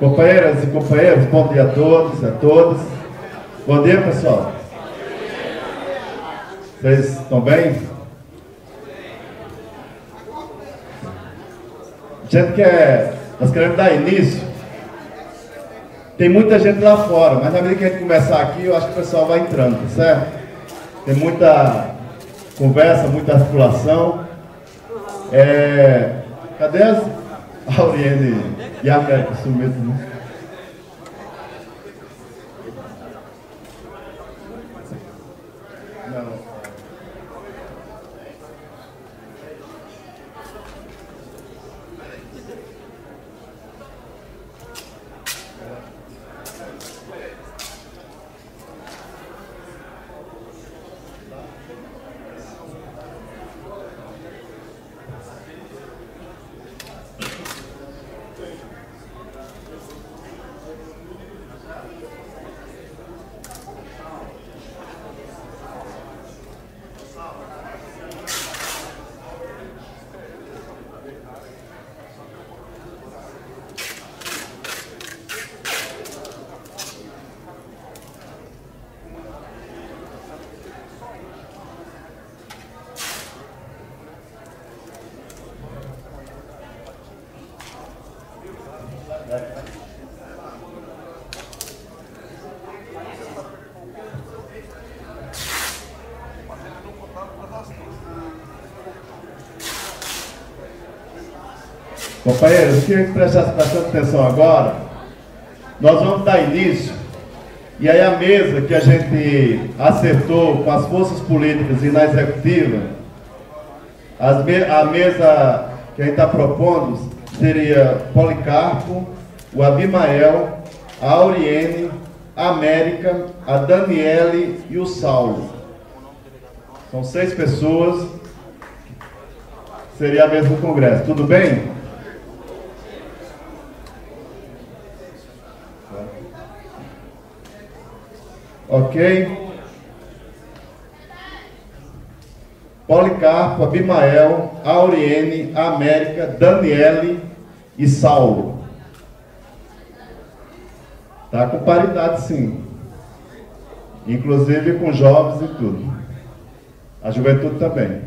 Companheiras e companheiros, bom dia a todos e a todas. Bom dia, pessoal. Vocês estão bem? Nós queremos dar início. Tem muita gente lá fora, mas na medida que a gente começar aqui, eu acho que o pessoal vai entrando, tá certo? Tem muita conversa, muita articulação. Cadê a Auriene e a América sumidas, né? Companheiros, eu queria que prestassem bastante atenção agora. Nós vamos dar início, e aí a mesa que a gente acertou com as forças políticas e na executiva, a mesa que a gente está propondo seria Policarpo, o Abimael, a Auriene, a América, a Daniele e o Saulo. São 6 pessoas, seria a mesa do Congresso. Tudo bem? Ok? Policarpo, Abimael, Auriene, América, Daniele e Saulo. Tá com paridade, sim. Inclusive com jovens e tudo. A juventude também.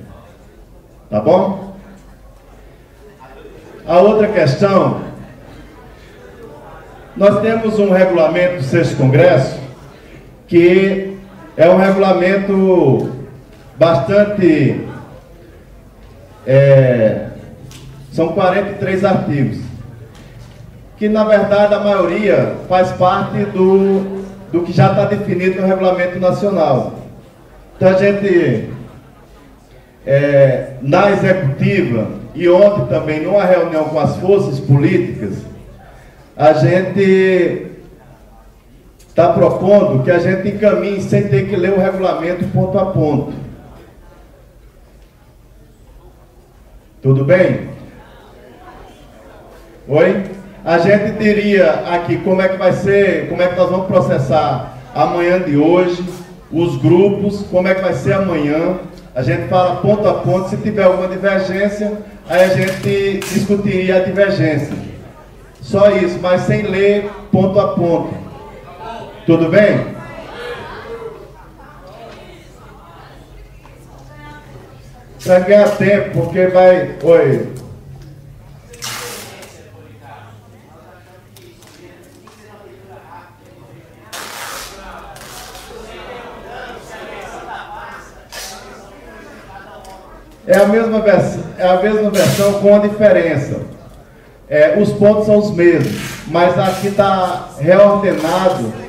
Tá bom? A outra questão, nós temos um regulamento do 6º Congresso, que é um regulamento bastante... são 43 artigos, que na verdade a maioria faz parte do que já está definido no Regulamento Nacional. Então a gente, na executiva e ontem também numa reunião com as forças políticas, a gente está propondo que a gente encaminhe sem ter que ler o regulamento ponto a ponto. Tudo bem? Oi? A gente diria aqui como é que vai ser, como é que nós vamos processar amanhã de hoje, os grupos, como é que vai ser amanhã. A gente fala ponto a ponto, se tiver alguma divergência, aí a gente discutiria a divergência. Só isso, mas sem ler ponto a ponto. Tudo bem? Para ganhar tempo, porque vai... Oi. É a mesma versão com a diferença. Os pontos são os mesmos, mas aqui está reordenado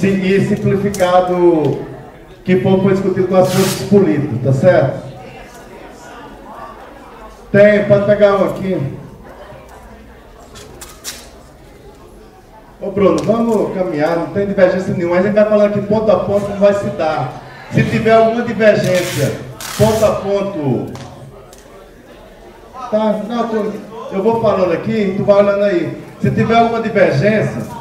e simplificado, que foi discutido com as forças políticas, tá certo? Tem, pode pegar um aqui. Ô Bruno, vamos caminhar, não tem divergência nenhuma, a gente vai falando aqui ponto a ponto, não vai se dar. Se tiver alguma divergência, ponto a ponto, tá? Não, eu vou falando aqui, tu vai olhando aí. Se tiver alguma divergência,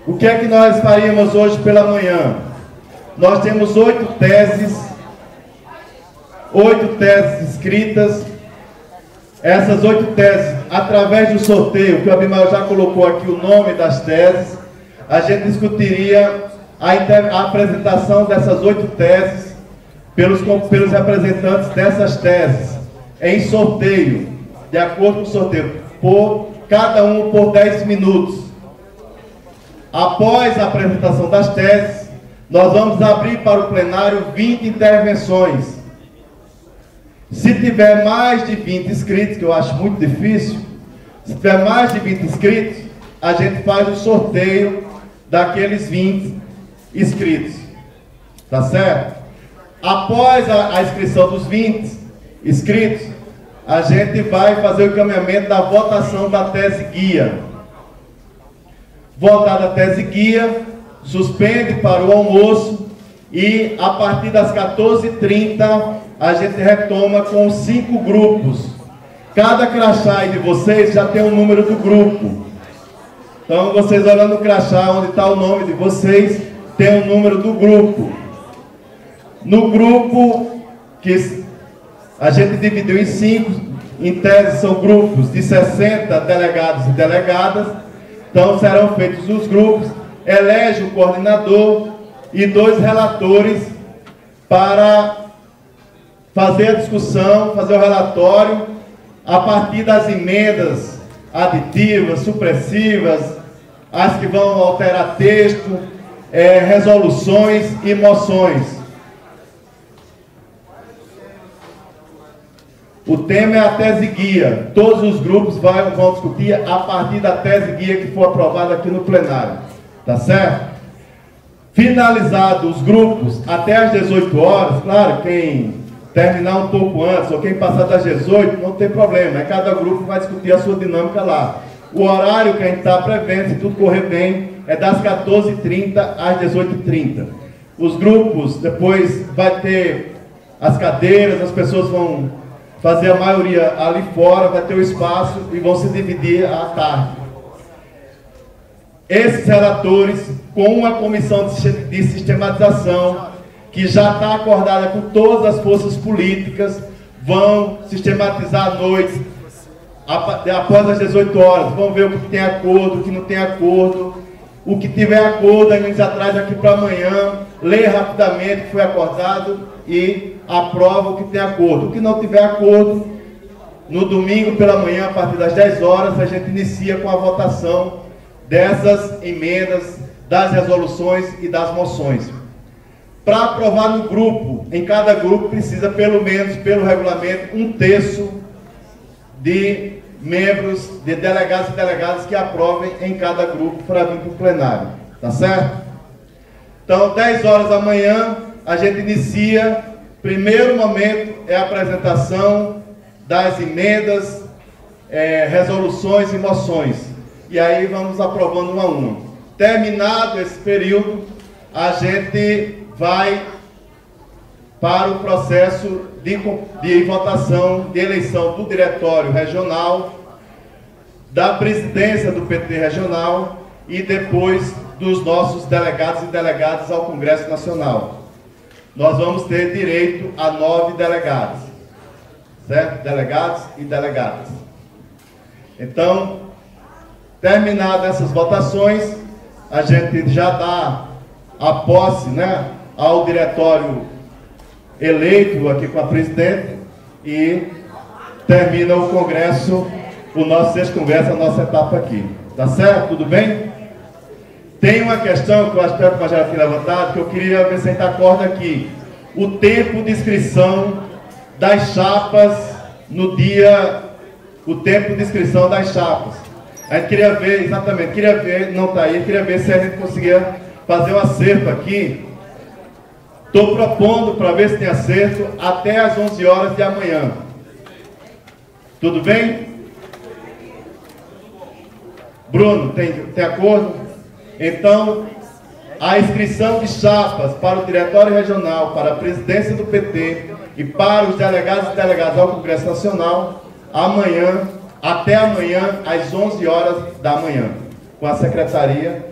o que é que nós faríamos hoje pela manhã? Nós temos 8 teses escritas, essas 8 teses, através do sorteio, que o Abimael já colocou aqui o nome das teses, a gente discutiria a apresentação dessas 8 teses pelos representantes dessas teses, em sorteio, de acordo com o sorteio, cada um por 10 minutos. Após a apresentação das teses, nós vamos abrir para o plenário 20 intervenções. Se tiver mais de 20 inscritos, que eu acho muito difícil, se tiver mais de 20 inscritos, a gente faz o sorteio daqueles 20 inscritos. Tá certo? Após a inscrição dos 20 inscritos, a gente vai fazer o encaminhamento da votação da tese guia. Votada a tese guia, suspende para o almoço e a partir das 14h30 a gente retoma com 5 grupos. Cada crachá aí de vocês já tem o número do grupo. Então vocês olhando o crachá onde está o nome de vocês, tem o número do grupo. No grupo que a gente dividiu em 5, em tese são grupos de 60 delegados e delegadas. Então serão feitos os grupos, elege o coordenador e 2 relatores para fazer a discussão, fazer o relatório a partir das emendas aditivas, supressivas, as que vão alterar texto, resoluções e moções. O tema é a tese guia. Todos os grupos vão discutir a partir da tese guia que for aprovada aqui no plenário. Tá certo? Finalizados os grupos até às 18 horas, claro, quem terminar um pouco antes ou quem passar das 18, não tem problema. Cada grupo vai discutir a sua dinâmica lá. O horário que a gente está prevendo, se tudo correr bem, é das 14h30 às 18h30. Os grupos, depois vai ter as cadeiras, as pessoas vão fazer a maioria ali fora, vai ter o espaço e vão se dividir à tarde. Esses relatores, com uma comissão de sistematização, que já está acordada com todas as forças políticas, vão sistematizar à noite, após as 18 horas, vão ver o que tem acordo, o que não tem acordo. O que tiver acordo, a gente já traz aqui para amanhã, lê rapidamente o que foi acordado e aprova o que tem acordo. O que não tiver acordo, no domingo pela manhã, a partir das 10 horas, a gente inicia com a votação dessas emendas, das resoluções e das moções. Para aprovar no grupo, em cada grupo precisa pelo menos, pelo regulamento, 1/3 de membros, de delegados e delegadas que aprovem em cada grupo para vir para o plenário. Tá certo? Então, 10 horas da manhã, a gente inicia. Primeiro momento é a apresentação das emendas, resoluções e moções. E aí vamos aprovando uma a uma. Terminado esse período, a gente vai para o processo de votação, de eleição do diretório regional, da presidência do PT regional e depois dos nossos delegados e delegadas ao Congresso Nacional. Nós vamos ter direito a 9 delegados, certo? Delegados e delegadas. Então, terminadas essas votações, a gente já dá a posse, né, ao diretório eleito aqui com a presidente e termina o Congresso, o nosso 6º Congresso, a nossa etapa aqui. Tá certo? Tudo bem? Tem uma questão que eu acho que o Major tinha levantado, que eu queria ver se a gente acorda aqui. O tempo de inscrição das chapas no dia, o tempo de inscrição das chapas. A gente queria ver, exatamente, queria ver, não está aí, queria ver se a gente conseguia fazer um acerto aqui. Estou propondo para ver se tem acerto até às 11 horas de amanhã. Tudo bem? Bruno, tem acordo? Então, a inscrição de chapas para o Diretório Regional, para a presidência do PT e para os delegados e delegadas ao Congresso Nacional, amanhã, até amanhã, às 11 horas da manhã, com a secretaria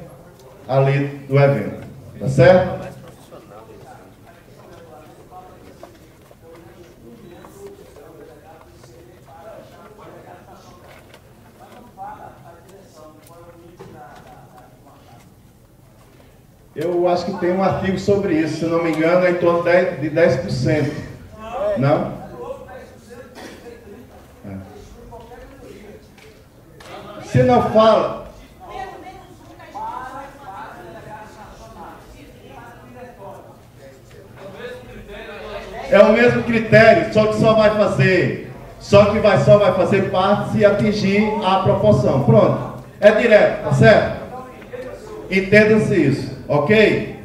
ali do evento. Tá certo? Eu acho que tem um artigo sobre isso, se não me engano, é em torno de 10%. Não? É. Se não fala... É o mesmo critério, só que só vai fazer parte se atingir a proporção. Pronto. É direto, tá certo? Entenda-se isso, ok?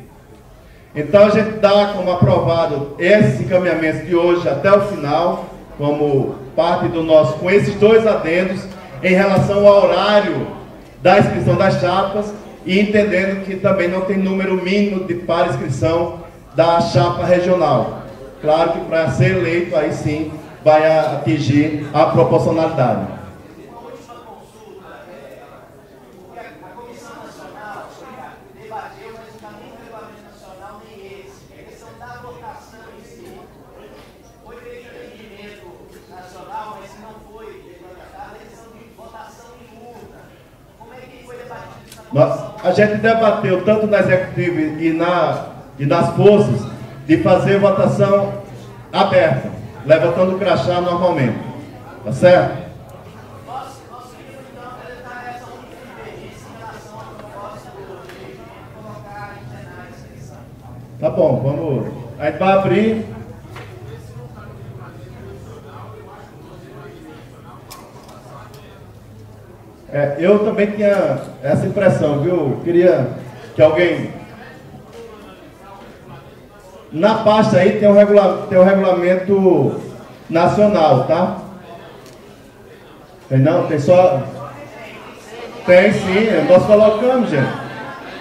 Então a gente dá como aprovado esses encaminhamentos de hoje até o final, como parte do nosso, com esses dois adendos, em relação ao horário da inscrição das chapas, e entendendo que também não tem número mínimo para inscrição da chapa regional. Claro que para ser eleito, aí sim, vai atingir a proporcionalidade. Uma última consulta. A Comissão Nacional debateu, mas não está nem no Regulamento Nacional, nem esse. A questão da votação em si. Foi feito entendimento nacional, mas não foi regulamentado a questão de votação em urna. Como é que foi debatido isso na comissão? A gente debateu tanto na executiva e nas forças de fazer votação aberta, levantando o crachá normalmente. Tá certo? Nós queríamos então apresentar essa única divergência em relação à proposta de colocar em plenário essa questão. Tá bom, vamos. A gente vai abrir. Eu também tinha essa impressão, viu? Queria que alguém... Na pasta aí tem o regulamento nacional, tá? Tem não? Tem só... Tem sim, nós colocamos, gente.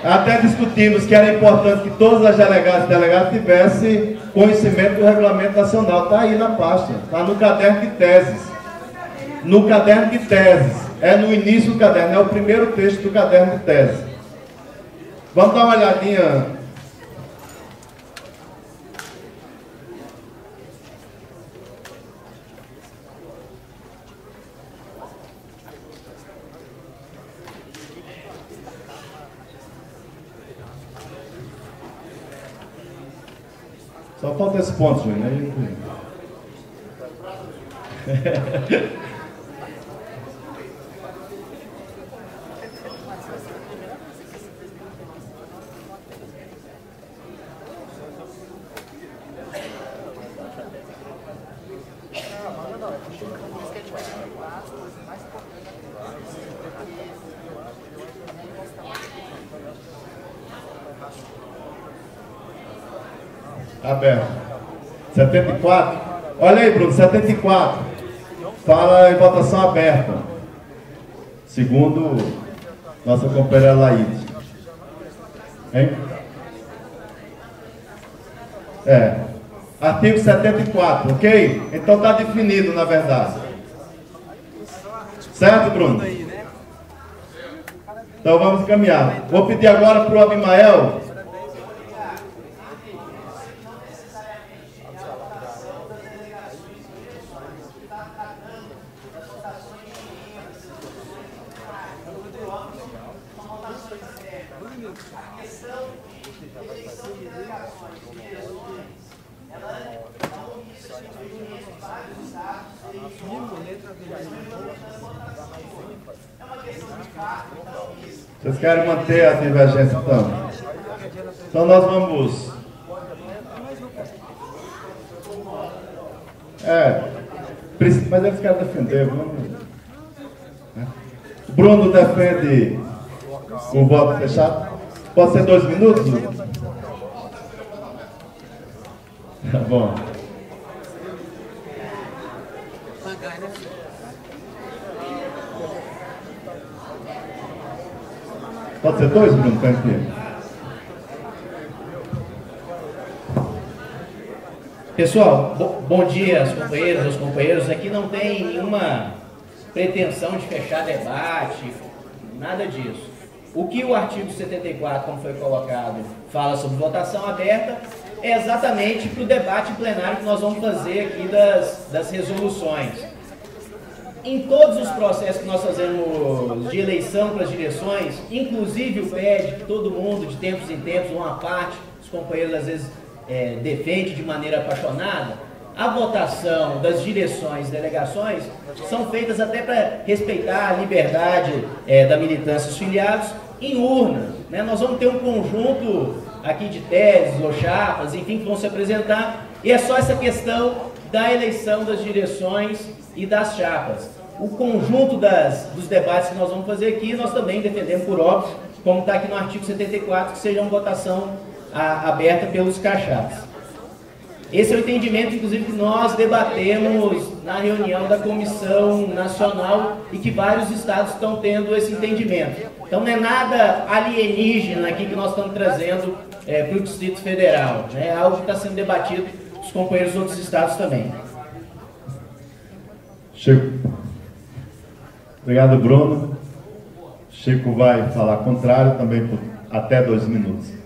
Até discutimos que era importante que todas as delegadas e delegados tivessem conhecimento do regulamento nacional. Está aí na pasta, está no caderno de teses. No caderno de teses. É no início do caderno, é o primeiro texto do caderno de teses. Vamos dar uma olhadinha... Só falta esse ponto, Júnior. Aberto. 74. Olha aí, Bruno, 74. Fala em votação aberta. Segundo nossa companheira Laíde. Hein? Artigo 74, ok? Então está definido, na verdade. Certo, Bruno? Então vamos encaminhar. Vou pedir agora para o Abimael. Vocês querem manter a divergência, então? Então nós vamos... mas eles querem defender, vamos... Bruno defende o voto fechado. Pode ser 2 minutos? Tá bom. Pode ser 2, Bruno? Tá aqui. Pessoal, bom dia aos companheiros, aos companheiros. Aqui não tem nenhuma pretensão de fechar debate, nada disso. O que o artigo 74, como foi colocado, fala sobre votação aberta, é exatamente para o debate plenário que nós vamos fazer aqui das resoluções. em todos os processos que nós fazemos de eleição para as direções, inclusive o PED, que todo mundo, de tempos em tempos, uma parte, os companheiros às vezes defende de maneira apaixonada, a votação das direções e delegações são feitas até para respeitar a liberdade da militância dos filiados em urna, né? Nós vamos ter um conjunto aqui de teses ou chapas, enfim, que vão se apresentar, e é só essa questão da eleição das direções e das chapas. O conjunto dos debates que nós vamos fazer aqui, nós também defendemos, por óbvio, como está aqui no artigo 74, que seja uma votação aberta pelos cachapas. Esse é o entendimento, inclusive, que nós debatemos na reunião da Comissão Nacional e que vários estados estão tendo esse entendimento. Então não é nada alienígena aqui que nós estamos trazendo para o Distrito Federal, né? É algo que está sendo debatido com os companheiros dos outros estados também. Chico. Obrigado, Bruno. Chico vai falar contrário também por até 2 minutos.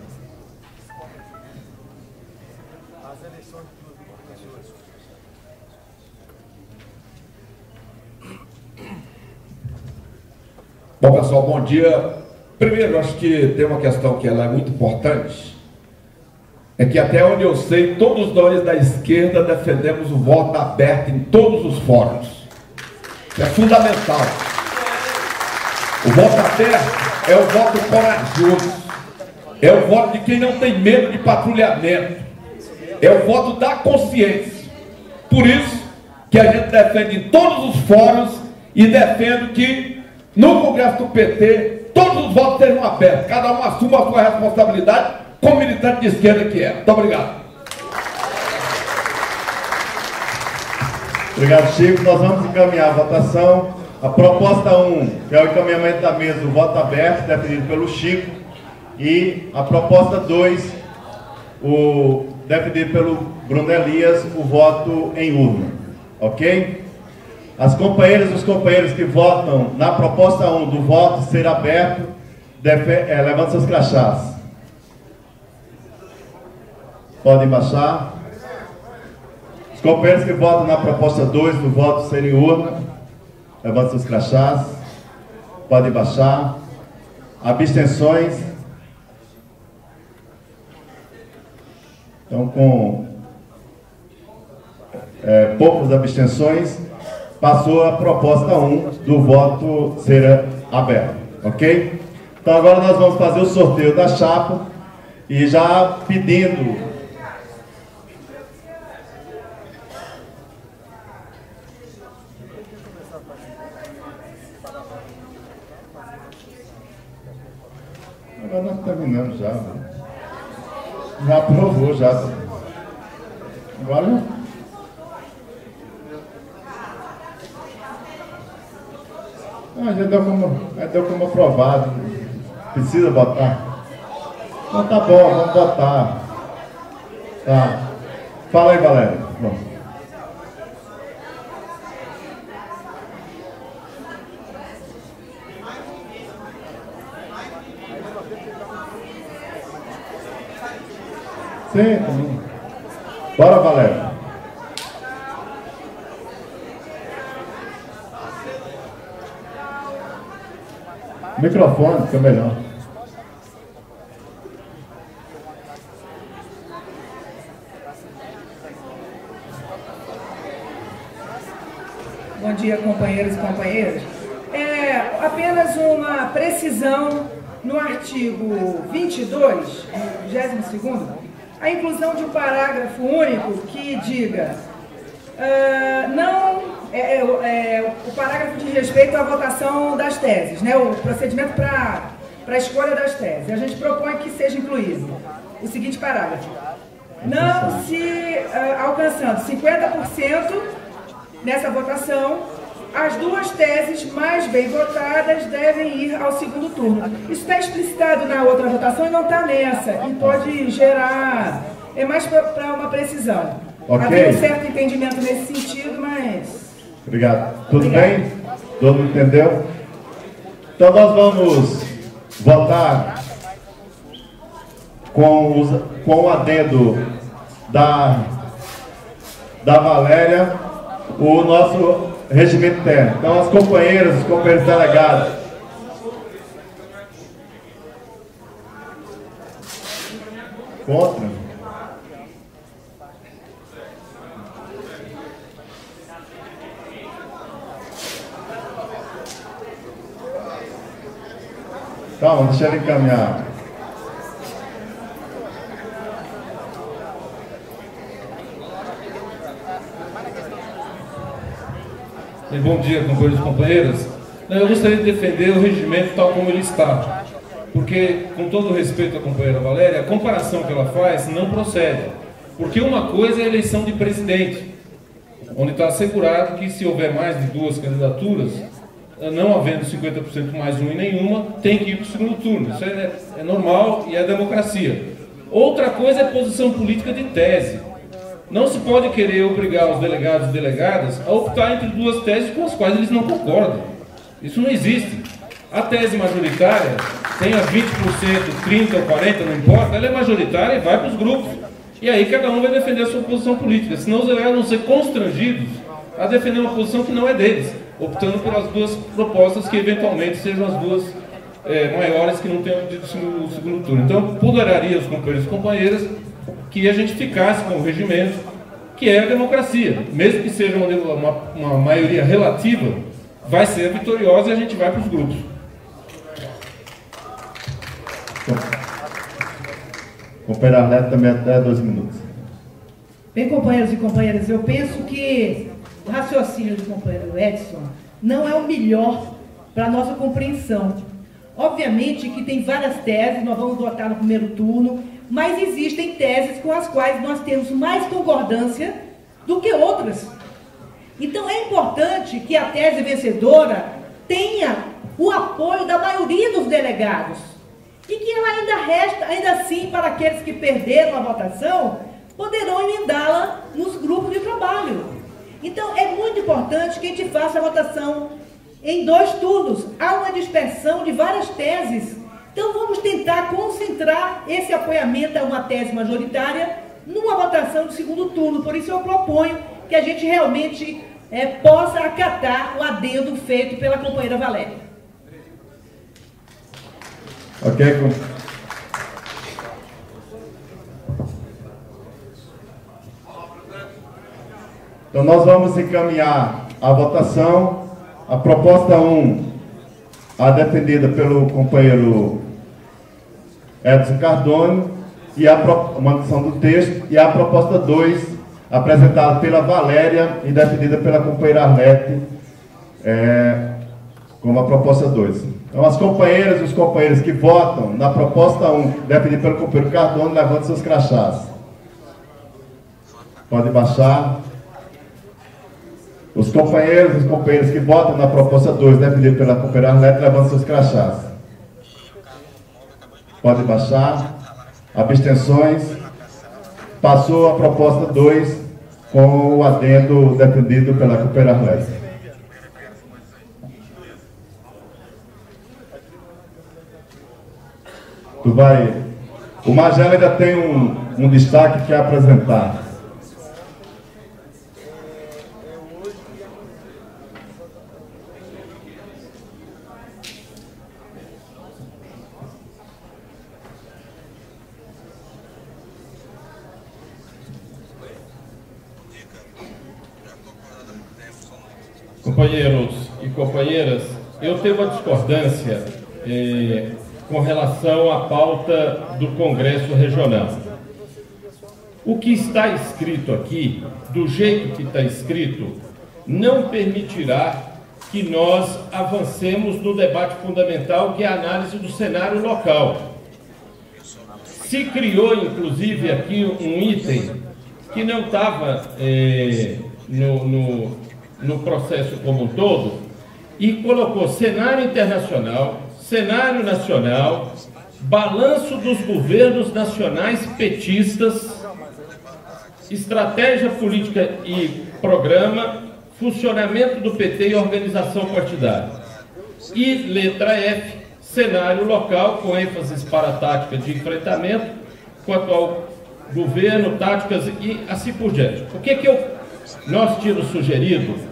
Bom, pessoal, bom dia. Primeiro, acho que tem uma questão que ela é muito importante, é que até onde eu sei, todos nós da esquerda defendemos o voto aberto em todos os fóruns. É fundamental. O voto aberto é o voto corajoso, é o voto de quem não tem medo de patrulhamento, é o voto da consciência. Por isso que a gente defende em todos os fóruns e defendo que no Congresso do PT todos os votos sejam abertos, cada um assuma a sua responsabilidade como militante de esquerda que é. Muito obrigado. Obrigado, Chico. Nós vamos encaminhar a votação. A proposta 1, que é o encaminhamento da mesa, o voto aberto, definido pelo Chico. E a proposta 2, definido pelo Bruno Elias, o voto em urna. Ok? As companheiras e os companheiros que votam na proposta 1 do voto ser aberto, levantem seus crachás. Podem baixar. Os companheiros que votam na proposta 2 do voto ser em urna, levantem seus crachás. Podem baixar. Abstenções. Então, com poucas abstenções, passou a proposta 1 do voto ser aberto, ok? Então agora nós vamos fazer o sorteio da chapa e já pedindo agora nós terminamos já, né? Já aprovou já. Agora já deu como aprovado. Precisa botar? Então tá bom, vamos botar. Tá. Fala aí, Valéria. Bom. Sim, também. Bora, Valéria. Microfone, fica melhor. Bom dia, companheiros e companheiras. Apenas uma precisão no artigo 22, 22º, a inclusão de um parágrafo único que diga o parágrafo diz respeito à votação das teses, né? O procedimento para a escolha das teses. A gente propõe que seja incluído o seguinte parágrafo: não se alcançando 50% nessa votação, as 2 teses mais bem votadas devem ir ao segundo turno. Isso está explicitado na outra votação e não está nessa, e pode gerar, é mais para uma precisão. Ok. Havia um certo entendimento nesse sentido, mas... Obrigado. Tudo bem? Todo mundo entendeu? Então nós vamos votar com o adendo da Valéria, o nosso regimento interno. Então, as companheiras, os companheiros delegados. Contra? Calma, deixa ele encaminhar. Bom dia, companheiros e companheiras. Eu gostaria de defender o regimento tal como ele está, porque, com todo o respeito à companheira Valéria, a comparação que ela faz não procede, porque uma coisa é a eleição de presidente, onde está assegurado que se houver mais de 2 candidaturas, não havendo 50% mais um em nenhuma, tem que ir para o segundo turno. Isso é normal e é democracia. Outra coisa é a posição política de tese. Não se pode querer obrigar os delegados e delegadas a optar entre 2 teses com as quais eles não concordam. Isso não existe. A tese majoritária, tenha 20%, 30% ou 40%, não importa, ela é majoritária e vai para os grupos. E aí cada um vai defender a sua posição política, senão os delegados vão ser constrangidos a defender uma posição que não é deles, optando pelas 2 propostas que eventualmente sejam as 2 maiores que não tenham pedido no segundo turno. Então, ponderaria os companheiros e companheiras que a gente ficasse com o regimento, que é a democracia. Mesmo que seja uma maioria relativa, vai ser vitoriosa e a gente vai para os grupos. Companheiro Arleto também até 2 minutos. Bem, companheiros e companheiras, eu penso que o raciocínio do companheiro Edson não é o melhor para a nossa compreensão. Obviamente que tem várias teses, nós vamos votar no primeiro turno, mas existem teses com as quais nós temos mais concordância do que outras. Então é importante que a tese vencedora tenha o apoio da maioria dos delegados e que ela ainda resta, ainda assim, para aqueles que perderam a votação, poderão emendá-la nos grupos de trabalho. Então é muito importante que a gente faça a votação em 2 turnos. Há uma dispersão de várias teses. Então vamos tentar concentrar esse apoiamento a uma tese majoritária numa votação de segundo turno. Por isso eu proponho que a gente realmente possa acatar o adendo feito pela companheira Valéria. Ok? Então nós vamos encaminhar a votação. A proposta 1, a defendida pelo companheiro Edson Cardone, e a manutenção do texto, e a proposta 2, apresentada pela Valéria e defendida pela companheira Arlete, como a proposta 2. Então, as companheiras e os companheiros que votam na proposta 1, defendida pelo companheiro Cardone, levantem seus crachás. Pode baixar. Os companheiros e os companheiros que votam na proposta 2, defendida pela companheira Arlete, levantem seus crachás. Pode baixar. Abstenções. Passou a proposta 2 com o adendo defendido pela companheira Arlete. O Magela ainda tem um destaque que é apresentar. Companheiros e companheiras, eu tenho uma discordância com relação à pauta do Congresso Regional. O que está escrito aqui, do jeito que está escrito, não permitirá que nós avancemos no debate fundamental, que é a análise do cenário local. Se criou, inclusive, aqui um item que não estava no processo como um todo, e colocou cenário internacional, cenário nacional, balanço dos governos nacionais petistas, estratégia política e programa, funcionamento do PT e organização partidária. E letra F, cenário local, com ênfase para a tática de enfrentamento, quanto ao governo, táticas e assim por diante. O que nós tínhamos sugerido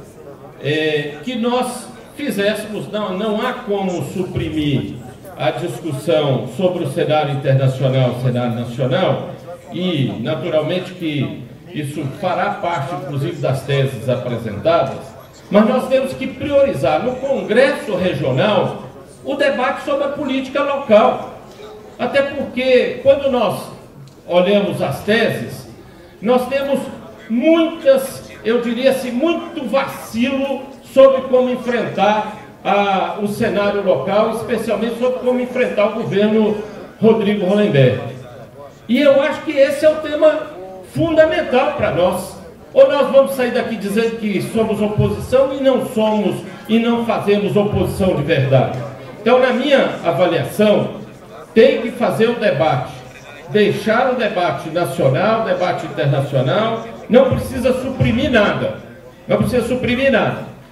que nós fizéssemos, não há como suprimir a discussão sobre o cenário internacional, o cenário nacional, e naturalmente que isso fará parte, inclusive, das teses apresentadas, mas nós temos que priorizar no Congresso Regional o debate sobre a política local. Até porque, quando nós olhamos as teses, nós temos muitas, eu diria assim, muito vacilo sobre como enfrentar o cenário local, especialmente sobre como enfrentar o governo Rodrigo Hollenberg. E eu acho que esse é o tema fundamental para nós. Ou nós vamos sair daqui dizendo que somos oposição e não somos, e não fazemos oposição de verdade. Então, na minha avaliação, tem que fazer o debate, deixar o debate nacional, o debate internacional, não precisa suprimir nada,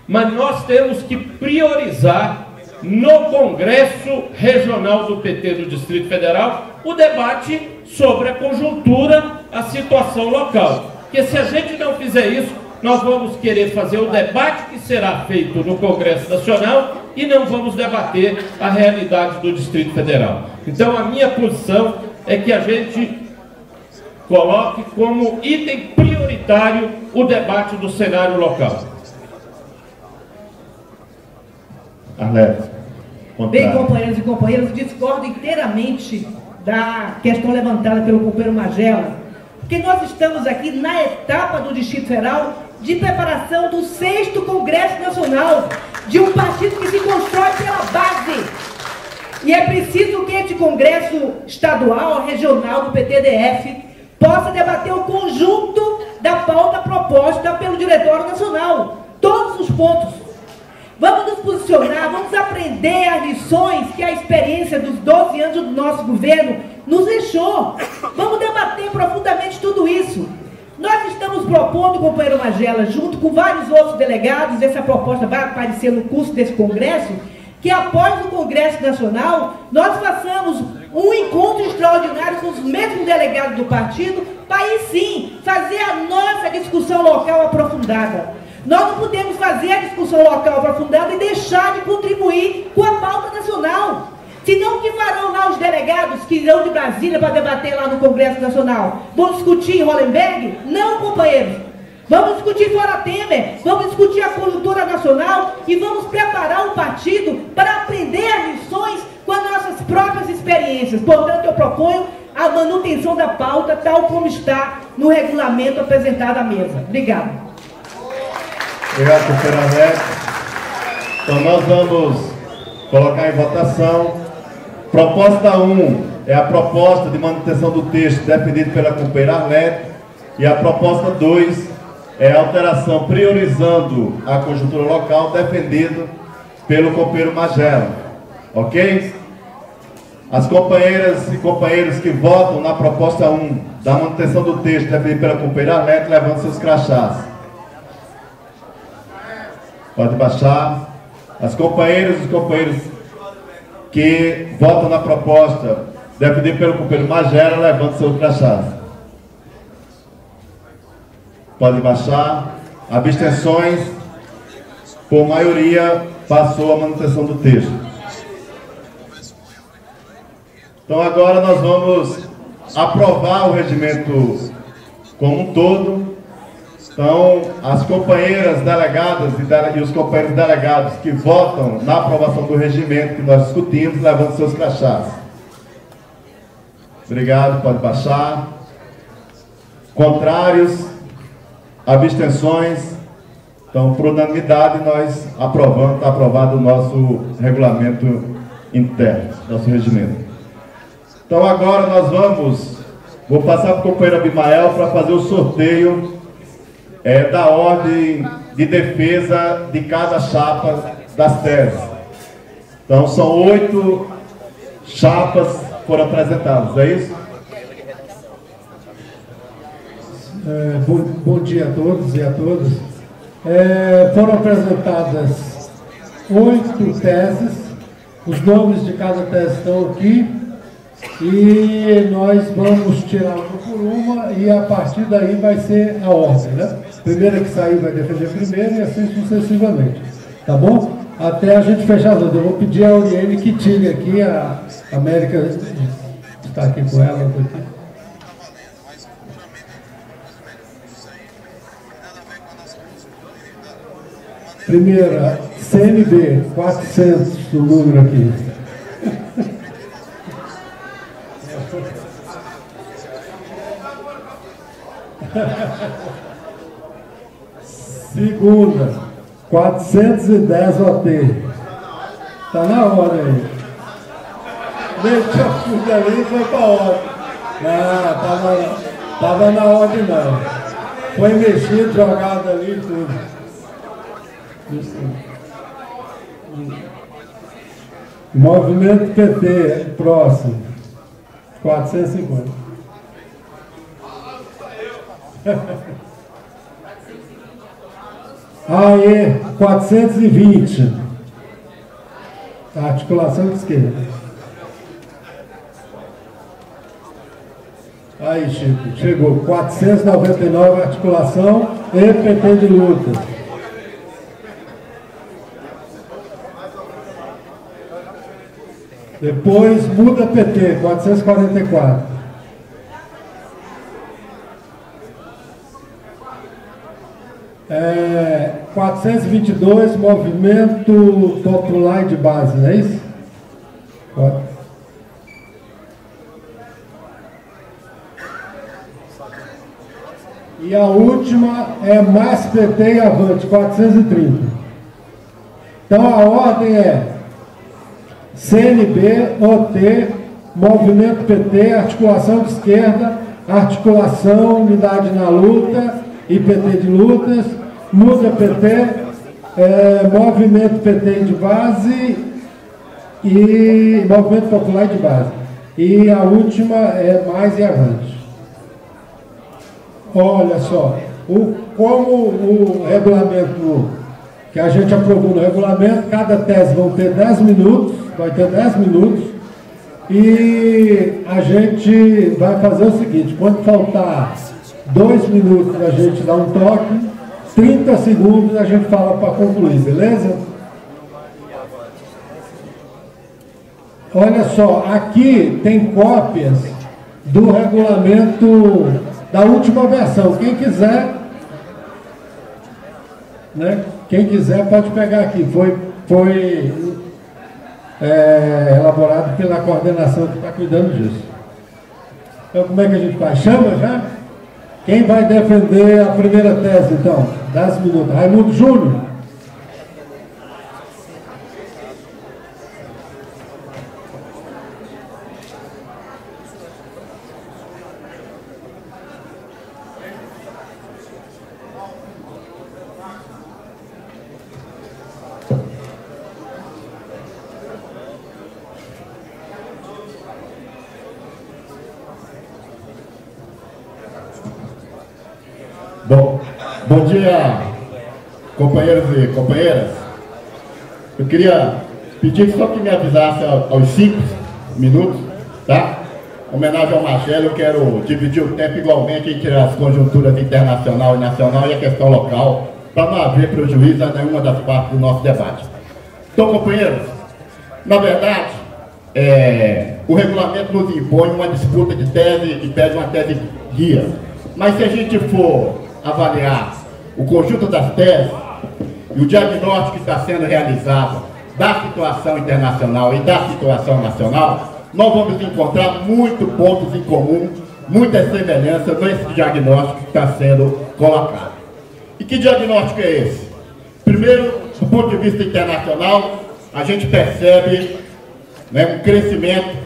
mas nós temos que priorizar no Congresso Regional do PT do Distrito Federal o debate sobre a conjuntura, a situação local. Porque se a gente não fizer isso, nós vamos querer fazer o debate que será feito no Congresso Nacional e não vamos debater a realidade do Distrito Federal. Então, a minha posição é que a gente coloque como item prioritário o debate do cenário local. Arleto. Bem, companheiros e companheiras, discordo inteiramente da questão levantada pelo companheiro Magela, porque nós estamos aqui na etapa do Distrito Federal de preparação do 6º Congresso Nacional, de um partido que se constrói pela base. E é preciso que este Congresso estadual, regional do PTDF, possa debater o conjunto da pauta proposta pelo Diretório Nacional, todos os pontos. Vamos nos posicionar, vamos aprender as lições que a experiência dos 12 anos do nosso governo nos deixou. Vamos debater profundamente tudo isso. Nós estamos propondo, companheiro Magela, junto com vários outros delegados, essa proposta vai aparecer no curso desse congresso, que após o Congresso Nacional, nós façamos um encontro extraordinário com os mesmos delegados do partido, para aí sim fazer a nossa discussão local aprofundada. Nós não podemos fazer a discussão local aprofundada e deixar de contribuir com a pauta nacional. Senão, o que farão lá os delegados que irão de Brasília para debater lá no Congresso Nacional? Vão discutir Hollenberg? Não, companheiros. Vamos discutir fora Temer, vamos discutir a conjuntura nacional e vamos preparar o partido para aprender as lições com as nossas próprias experiências. Portanto, eu proponho a manutenção da pauta tal como está no regulamento apresentado à mesa. Obrigado. Obrigado, professor Arleto. Então, nós vamos colocar em votação. Proposta 1 é a proposta de manutenção do texto defendido pela companheira Arleto. E a proposta 2 é a alteração priorizando a conjuntura local defendido pelo companheiro Magela. Ok? As companheiras e companheiros que votam na proposta 1 da manutenção do texto defendido pela companheira Arleto, levantam seus crachás. Pode baixar. As companheiras e os companheiros que votam na proposta defendida pelo companheiro Magela, levantam seus crachás. Pode baixar. Abstenções. Por maioria, passou a manutenção do texto. Então agora nós vamos aprovar o regimento como um todo. Então, as companheiras delegadas e os companheiros delegados que votam na aprovação do regimento que nós discutimos, levantam seus crachás. Obrigado, pode baixar. Contrários, abstenções. Então, por unanimidade, nós aprovamos, está aprovado o nosso regulamento interno, nosso regimento. Então, agora nós vou passar para o companheiro Abimael para fazer o sorteio da ordem de defesa de cada chapa das teses. Então, são 8 chapas que foram apresentadas, é isso? Bom dia a todos e a todas. Foram apresentadas 8 teses, os nomes de cada tese estão aqui. e nós vamos tirar uma por uma e a partir daí vai ser a ordem, né? Primeira que sair vai defender primeiro e assim sucessivamente, tá bom? Até a gente fechar tudo. Eu vou pedir a Auriene que tire aqui, a América está aqui com ela. Primeira, CNB, 400, o número aqui. Segunda, 410 OT. Está na hora aí. Deixa a fuga ali e foi para a ordem. Não, estava na ordem não. Foi mexido, jogado ali e tudo. Movimento PT, próximo. 450. Aê, 420. Articulação de esquerda. Aí, Chico, chegou. 499, articulação e PT de luta. Depois muda PT, 444. 422, movimento popular de base, não é isso? E a última é mais PT e avante, 430. Então a ordem é CNB, OT, movimento PT, articulação de esquerda, articulação, unidade na luta e PT de lutas, muda PT, movimento PT de base e movimento popular de base. E a última é mais e avante. Olha só, como o regulamento que a gente aprovou no regulamento, cada tese vão ter 10 minutos, vai ter 10 minutos, e a gente vai fazer o seguinte, quando faltar 2 minutos a gente dá um toque, 30 segundos a gente fala para concluir, beleza? Olha só, aqui tem cópias do regulamento da última versão. Quem quiser, né? Quem quiser pode pegar aqui. Foi elaborado pela coordenação que está cuidando disso. Então, como é que a gente faz? Chama já? Quem vai defender a primeira tese, então? 10 minutos. Raimundo Júnior. Bom dia, companheiros e companheiras. Eu queria pedir só que me avisasse aos 5 minutos, tá? Em homenagem ao Marcelo, eu quero dividir o tempo igualmente entre as conjunturas internacional e nacional e a questão local, para não haver prejuízo a nenhuma das partes do nosso debate. Então, companheiros, na verdade, o regulamento nos impõe uma disputa de tese e pede uma tese guia. Mas se a gente for avaliar o conjunto das teses e o diagnóstico que está sendo realizado da situação internacional e da situação nacional, nós vamos encontrar muitos pontos em comum, muitas semelhanças nesse diagnóstico que está sendo colocado. E que diagnóstico é esse? Primeiro, do ponto de vista internacional, a gente percebe, né, um crescimento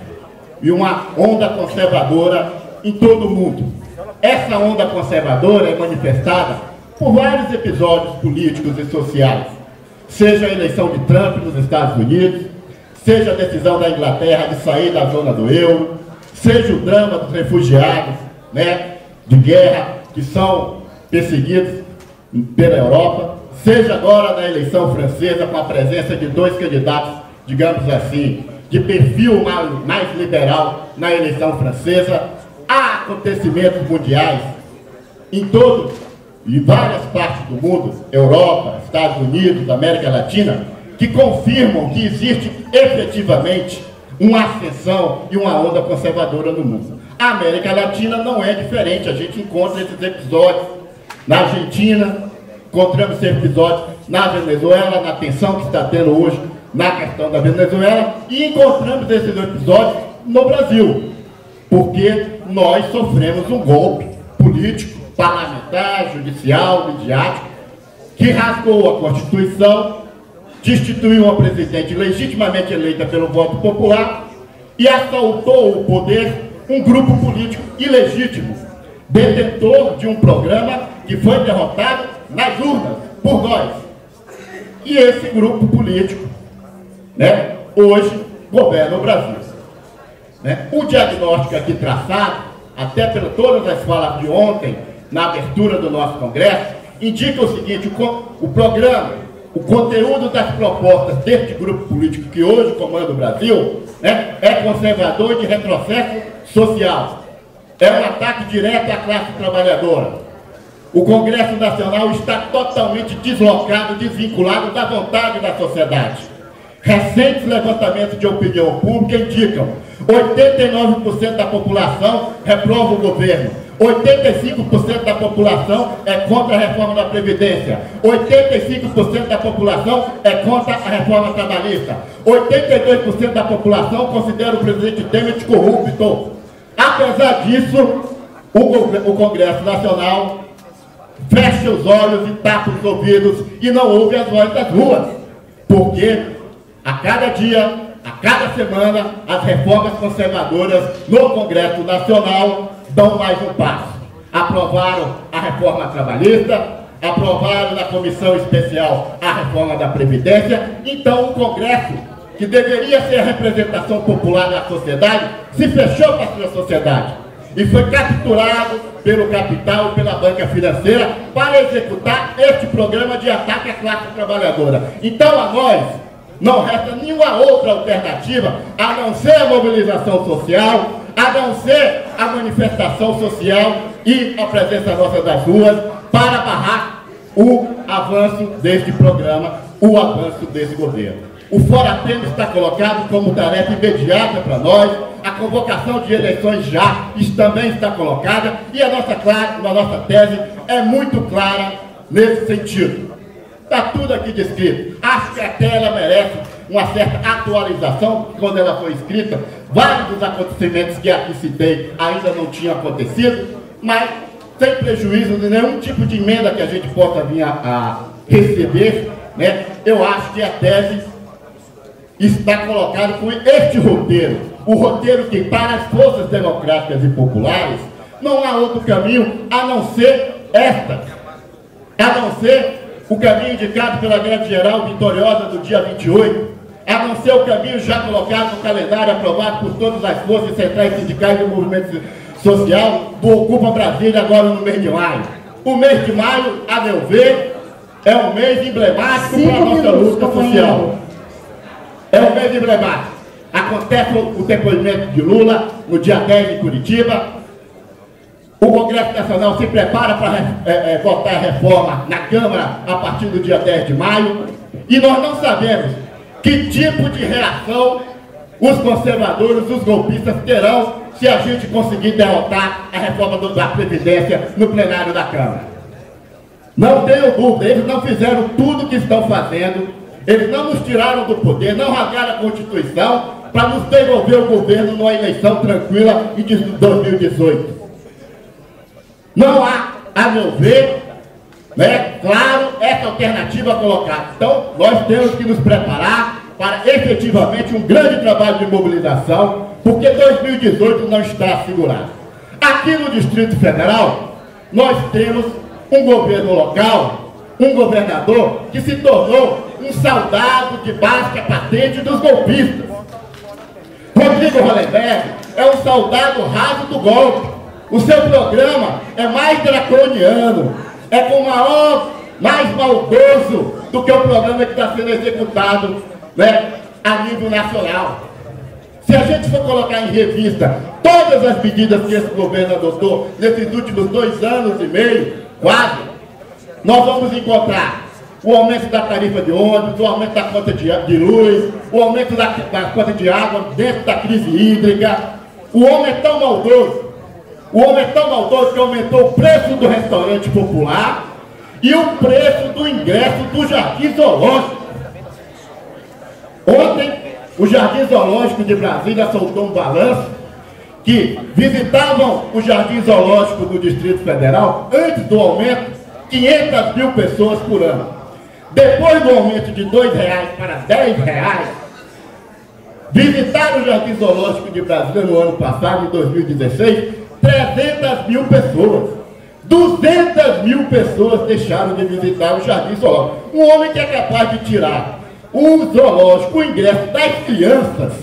e uma onda conservadora em todo o mundo. Essa onda conservadora é manifestada por vários episódios políticos e sociais, seja a eleição de Trump nos Estados Unidos, seja a decisão da Inglaterra de sair da zona do euro, seja o drama dos refugiados, né, de guerra que são perseguidos pela Europa, seja agora na eleição francesa com a presença de 2 candidatos, digamos assim, de perfil mais liberal na eleição francesa. Há acontecimentos mundiais em várias partes do mundo, Europa, Estados Unidos, América Latina, que confirmam que existe efetivamente uma ascensão e uma onda conservadora no mundo. A América Latina não é diferente, a gente encontra esses episódios na Argentina, encontramos esses episódios na Venezuela, na tensão que está tendo hoje na questão da Venezuela, e encontramos esses episódios no Brasil, porque nós sofremos um golpe político, parlamentar, judicial, midiático, que rasgou a Constituição, destituiu uma presidente legitimamente eleita pelo voto popular e assaltou o poder um grupo político ilegítimo, detentor de um programa que foi derrotado nas urnas por nós. E esse grupo político, né, hoje governa o Brasil. Né? O diagnóstico aqui traçado, até por todas as falas de ontem, na abertura do nosso Congresso, indica o seguinte: o programa, o conteúdo das propostas deste grupo político que hoje comanda o Brasil, né, é conservador e de retrocesso social. É um ataque direto à classe trabalhadora. O Congresso Nacional está totalmente deslocado, desvinculado da vontade da sociedade. Recentes levantamentos de opinião pública indicam 89% da população reprova o governo, 85% da população é contra a reforma da Previdência, 85% da população é contra a reforma trabalhista, 82% da população considera o presidente Temer de corrupto. Apesar disso, o Congresso Nacional fecha os olhos e tapa os ouvidos e não ouve as vozes das ruas, porque a cada dia, a cada semana, as reformas conservadoras no Congresso Nacional dão mais um passo. Aprovaram a reforma trabalhista, aprovaram na comissão especial a reforma da Previdência. Então o Congresso, que deveria ser a representação popular da sociedade, se fechou para a sua sociedade e foi capturado pelo capital e pela banca financeira para executar este programa de ataque à classe trabalhadora. Então a nós não resta nenhuma outra alternativa a não ser a mobilização social, a não ser a manifestação social e a presença nossa das ruas para barrar o avanço deste programa, o avanço desse governo. O Fora Temer está colocado como tarefa imediata para nós, a convocação de eleições já também está colocada e a nossa tese é muito clara nesse sentido. Está tudo aqui descrito. Acho que até ela merece uma certa atualização, quando ela foi escrita, vários dos acontecimentos que aqui citei ainda não tinham acontecido, mas sem prejuízo de nenhum tipo de emenda que a gente possa vir a receber, né? Eu acho que a tese está colocada com este roteiro, o roteiro que para as forças democráticas e populares não há outro caminho a não ser a não ser o caminho indicado pela greve geral vitoriosa do dia 28, a não ser o caminho já colocado no calendário aprovado por todas as forças centrais sindicais do movimento social do Ocupa Brasília agora no mês de maio. O mês de maio, a meu ver, é um mês emblemático para a nossa luta social. É um mês emblemático. Acontece o depoimento de Lula no dia 10 em Curitiba. O Congresso Nacional se prepara para votar a reforma na Câmara a partir do dia 10 de maio. E nós não sabemos que tipo de reação os conservadores, os golpistas terão se a gente conseguir derrotar a reforma da Previdência no plenário da Câmara. Não tenho dúvida, eles não fizeram tudo o que estão fazendo, eles não nos tiraram do poder, não rasgaram a Constituição para nos devolver o governo numa eleição tranquila em 2018. Não há, a meu ver, né, claro, essa alternativa colocada. Então, nós temos que nos preparar para efetivamente um grande trabalho de mobilização, porque 2018 não está assegurado. Aqui no Distrito Federal, nós temos um governo local, um governador que se tornou um soldado de baixa patente dos golpistas. Rodrigo Hollenberg é um soldado raso do golpe. O seu programa é mais draconiano, é com mais maldoso do que o programa que está sendo executado, né, a nível nacional. Se a gente for colocar em revista todas as medidas que esse governo adotou nesses últimos 2 anos e meio, quase, nós vamos encontrar o aumento da tarifa de ônibus, o aumento da conta de luz, o aumento da conta de água dentro da crise hídrica. O homem é tão maldoso, que aumentou o preço do restaurante popular e o preço do ingresso do Jardim Zoológico. Ontem, o Jardim Zoológico de Brasília soltou um balanço que visitavam o Jardim Zoológico do Distrito Federal, antes do aumento, 500 mil pessoas por ano. Depois do aumento de R$ 2 para R$ 10, visitaram o Jardim Zoológico de Brasília no ano passado, em 2016, 300 mil pessoas. 200 mil pessoas deixaram de visitar o Jardim Zoológico. Um homem que é capaz de tirar o zoológico, o ingresso das crianças,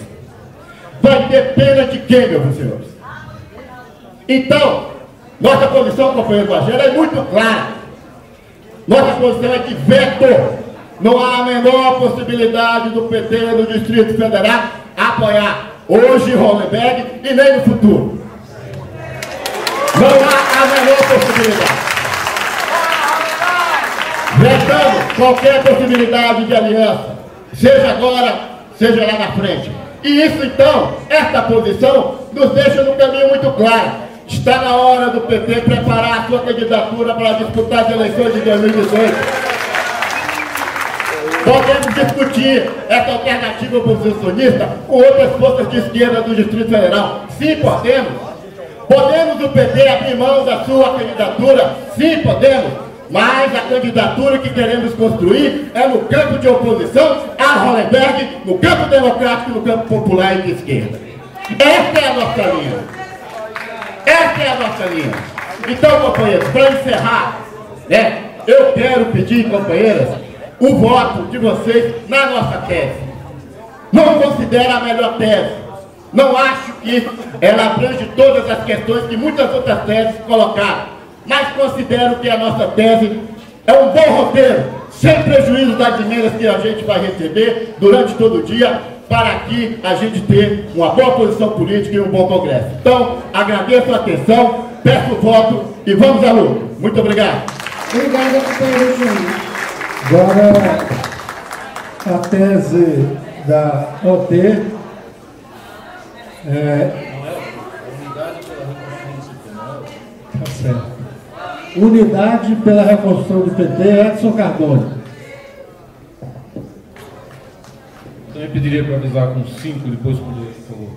vai ter pena de quem, meus senhores? Então, nossa posição, companheiro Bagela, é muito clara. Nossa posição é de veto. Não há a menor possibilidade do PT no Distrito Federal apoiar hoje Hollenberg e nem no futuro. Não há a menor possibilidade. Vetamos qualquer possibilidade de aliança, seja agora, seja lá na frente. E isso, então, esta posição nos deixa no caminho muito claro. Está na hora do PT preparar a sua candidatura para disputar as eleições de 2018. Podemos discutir essa alternativa oposicionista com outras forças de esquerda do Distrito Federal. Sim, podemos. Podemos o PT abrir mão da sua candidatura? Sim, podemos. Mas a candidatura que queremos construir é no campo de oposição a Hollenberg, no campo democrático, no campo popular e de esquerda. Essa é a nossa linha. Essa é a nossa linha. Então, companheiros, para encerrar, eu quero pedir, companheiras, o voto de vocês na nossa tese. Não considero a melhor tese. Não acho que ela abrange todas as questões que muitas outras teses colocaram. Mas considero que a nossa tese é um bom roteiro, sem prejuízo das emendas que a gente vai receber durante todo o dia, para aqui a gente ter uma boa posição política e um bom congresso. Então, agradeço a atenção, peço o voto e vamos à luta. Muito obrigado. Obrigado, companheiro Júnior. Agora, a tese da OT tá certo. Unidade pela reconstrução do PT, Edson Cardone. Também pediria para avisar com 5, depois com 2, por favor.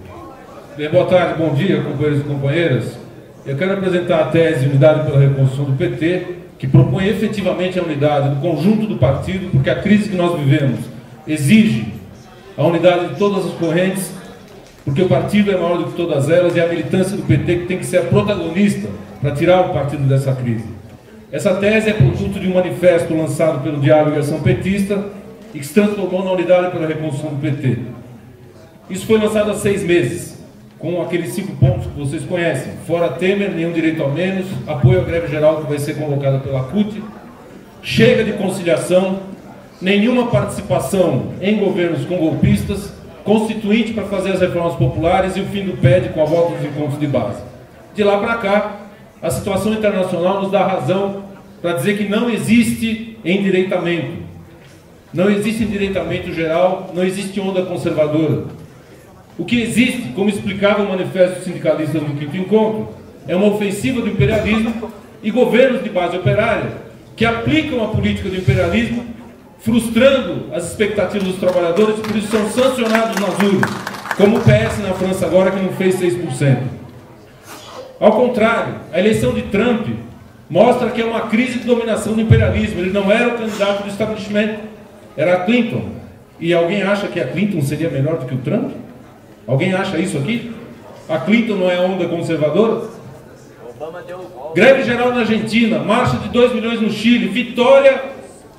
Bem, boa tarde, bom dia, companheiros e companheiras. Eu quero apresentar a tese Unidade pela Reconstrução do PT, que propõe efetivamente a unidade do conjunto do partido, porque a crise que nós vivemos exige a unidade de todas as correntes, porque o partido é maior do que todas elas e é a militância do PT que tem que ser a protagonista para tirar o partido dessa crise. Essa tese é produto de um manifesto lançado pelo Diálogo e Ação Petista e que se transformou na Unidade pela Reconstrução do PT. Isso foi lançado há 6 meses, com aqueles 5 pontos que vocês conhecem: fora Temer, nenhum direito ao menos, apoio à greve geral que vai ser convocada pela CUT, chega de conciliação, nenhuma participação em governos com golpistas, constituinte para fazer as reformas populares e o fim do PED com a volta dos encontros de base. De lá para cá, a situação internacional nos dá razão para dizer que não existe endireitamento. Não existe endireitamento geral, não existe onda conservadora. O que existe, como explicava o manifesto dos sindicalistas no 5º encontro, é uma ofensiva do imperialismo e governos de base operária que aplicam a política do imperialismo, frustrando as expectativas dos trabalhadores e por isso são sancionados nas urnas, como o PS na França agora, que não fez 6%. Ao contrário, a eleição de Trump mostra que é uma crise de dominação do imperialismo. Ele não era o candidato do establishment, era a Clinton. E alguém acha que a Clinton seria melhor do que o Trump? Alguém acha isso aqui? A Clinton não é a onda conservadora? Greve geral na Argentina, marcha de 2 milhões no Chile, vitória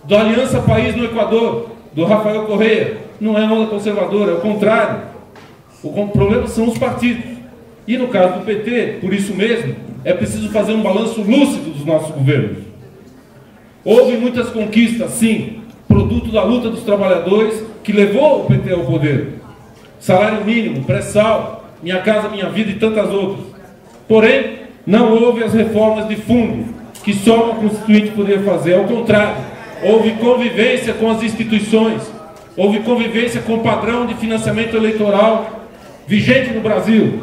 da Aliança País no Equador, do Rafael Correa. Não é onda conservadora, é o contrário. O problema são os partidos. E no caso do PT, por isso mesmo, é preciso fazer um balanço lúcido dos nossos governos. Houve muitas conquistas, sim, produto da luta dos trabalhadores que levou o PT ao poder. salário mínimo, pré-sal, Minha Casa Minha Vida e tantas outras. Porém, não houve as reformas de fundo que só uma Constituinte poderia fazer. Ao contrário, houve convivência com as instituições, houve convivência com o padrão de financiamento eleitoral vigente no Brasil.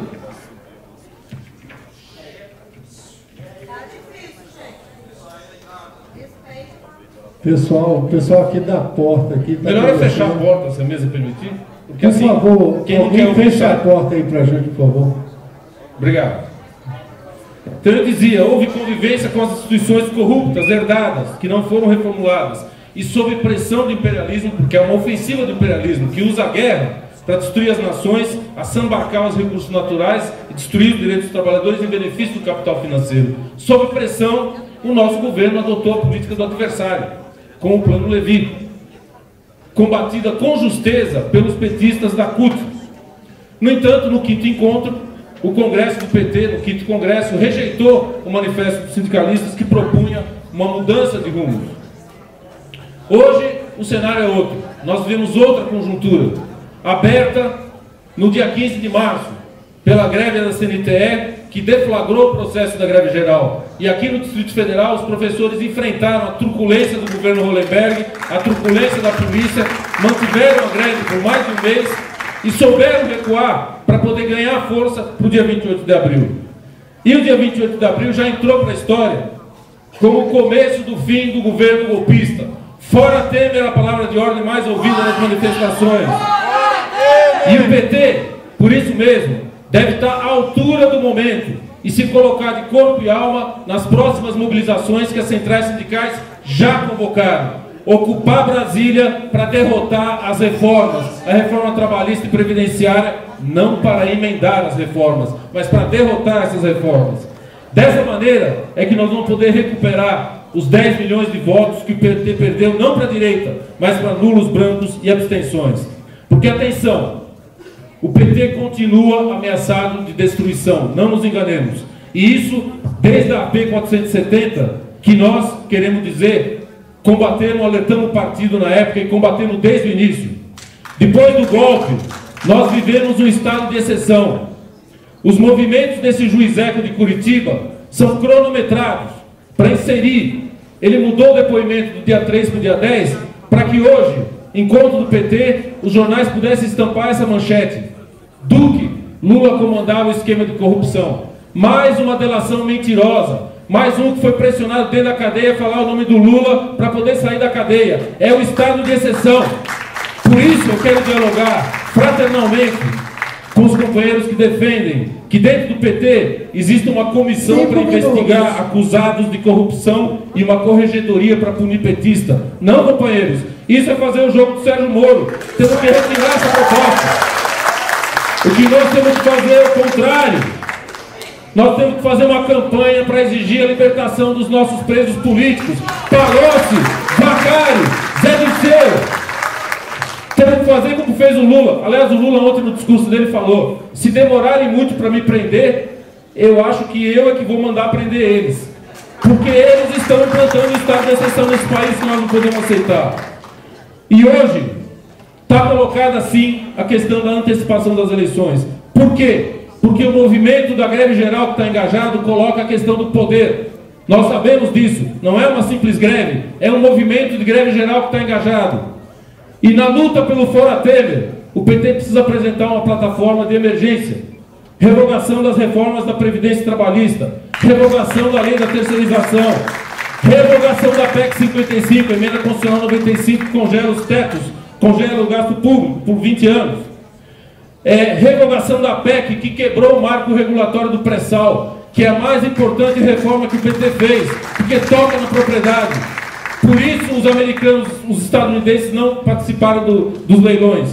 Pessoal aqui da porta aqui tá. Melhor é fechar a porta, se a mesa permitir. Porque Por assim, favor, quem não quer alguém ouvir fecha a sabe. porta aí pra gente, por favor. Obrigado. Então eu dizia, houve convivência com as instituições corruptas, herdadas, que não foram reformuladas, e sob pressão do imperialismo, porque é uma ofensiva do imperialismo, que usa a guerra para destruir as nações, assambarcar os recursos naturais e destruir os direitos dos trabalhadores em benefício do capital financeiro. Sob pressão, o nosso governo adotou a política do adversário, com o Plano Levi, combatida com justeza pelos petistas da CUT. No entanto, no quinto encontro, o Congresso do PT, no quinto Congresso, rejeitou o manifesto dos sindicalistas que propunha uma mudança de rumo. Hoje, o cenário é outro. Nós vivemos outra conjuntura, aberta no dia 15 de março, pela greve da CNTE, que deflagrou o processo da greve geral. E aqui no Distrito Federal, os professores enfrentaram a truculência do governo Hollenberg, a truculência da polícia, mantiveram a greve por mais de um mês e souberam recuar para poder ganhar força para o dia 28 de abril. E o dia 28 de abril já entrou para a história como o começo do fim do governo golpista. Fora Temer, a palavra de ordem mais ouvida nas manifestações. E o PT, por isso mesmo, deve estar à altura do momento e se colocar de corpo e alma nas próximas mobilizações que as centrais sindicais já convocaram. Ocupar Brasília para derrotar as reformas, a reforma trabalhista e previdenciária, não para emendar as reformas, mas para derrotar essas reformas. Dessa maneira é que nós vamos poder recuperar os 10 milhões de votos que o PT perdeu, não para a direita, mas para nulos, brancos e abstenções. Porque, atenção, o PT continua ameaçado de destruição, não nos enganemos. E isso, desde a AP 470, que nós queremos dizer, combatemos, alertamos o partido na época e combatemos desde o início. Depois do golpe, nós vivemos um estado de exceção. Os movimentos desse juizeco de Curitiba são cronometrados para inserir. Ele mudou o depoimento do dia 3 para o dia 10, para que hoje, encontro do PT, os jornais pudessem estampar essa manchete: Duque, Lula comandava o esquema de corrupção. Mais uma delação mentirosa. Mais um que foi pressionado dentro da cadeia a falar o nome do Lula para poder sair da cadeia. É o estado de exceção. Por isso eu quero dialogar fraternalmente com os companheiros que defendem que dentro do PT existe uma comissão para investigar acusados de corrupção e uma corregedoria para punir petista. Não, companheiros, isso é fazer o jogo do Sérgio Moro. Temos que retirar essa proposta. O que nós temos que fazer é o contrário. Nós temos que fazer uma campanha para exigir a libertação dos nossos presos políticos. Palocci, Vacari, Zé Dirceu. Temos que fazer como fez o Lula. Aliás, o Lula ontem no discurso dele falou: se demorarem muito para me prender, eu acho que eu é que vou mandar prender eles. Porque eles estão implantando o estado de exceção nesse país que nós não podemos aceitar. E hoje está colocada assim a questão da antecipação das eleições. Por quê? Porque o movimento da greve geral que está engajado coloca a questão do poder. Nós sabemos disso. Não é uma simples greve, é um movimento de greve geral que está engajado. E na luta pelo Fora Temer, o PT precisa apresentar uma plataforma de emergência. Revogação das reformas da Previdência Trabalhista, revogação da lei da terceirização, revogação da PEC 55, emenda constitucional 95, que congela os tetos, congela o gasto público por 20 anos. Revogação da PEC, que quebrou o marco regulatório do pré-sal, que é a mais importante reforma que o PT fez, porque toca na propriedade. Por isso os americanos, os estadunidenses não participaram dos leilões.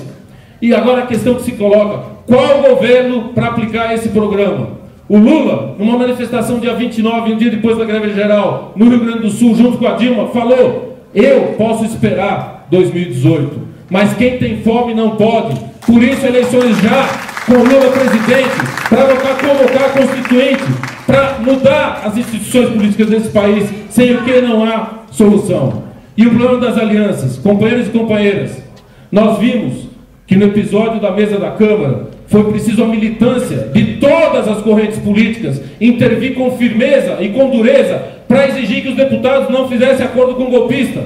E agora a questão que se coloca: qual o governo para aplicar esse programa? O Lula, numa manifestação dia 29, um dia depois da greve geral, no Rio Grande do Sul, junto com a Dilma, falou: eu posso esperar 2018, mas quem tem fome não pode. Por isso, eleições já, com o Lula presidente, para convocar a Constituinte, para mudar as instituições políticas desse país, sem o que não há solução. E o plano das alianças, companheiros e companheiras, nós vimos que que no episódio da mesa da Câmara foi preciso a militância de todas as correntes políticas intervir com firmeza e com dureza para exigir que os deputados não fizessem acordo com o golpista.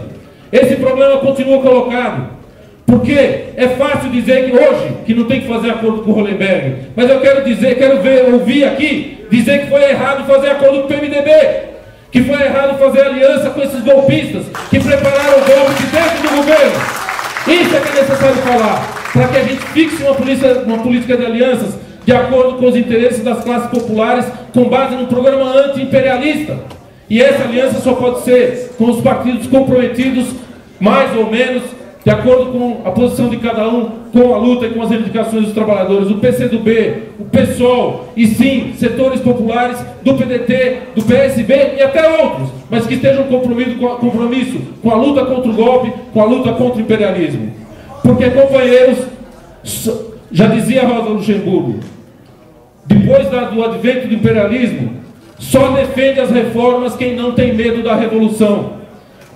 Esse problema continua colocado, porque é fácil dizer que hoje que não tem que fazer acordo com o Hollenberg, mas eu quero ouvir aqui dizer que foi errado fazer acordo com o PMDB, que foi errado fazer aliança com esses golpistas que prepararam o golpe de dentro do governo. Isso é que é necessário falar, para que a gente fixe uma política de alianças de acordo com os interesses das classes populares, com base num programa anti-imperialista. E essa aliança só pode ser com os partidos comprometidos, mais ou menos, de acordo com a posição de cada um, com a luta e com as reivindicações dos trabalhadores, o PCdoB, o PSOL, e sim, setores populares do PDT, do PSB e até outros, mas que estejam compromisso com a luta contra o golpe, com a luta contra o imperialismo. Porque, companheiros, já dizia Rosa Luxemburgo, depois do advento do imperialismo, só defende as reformas quem não tem medo da revolução.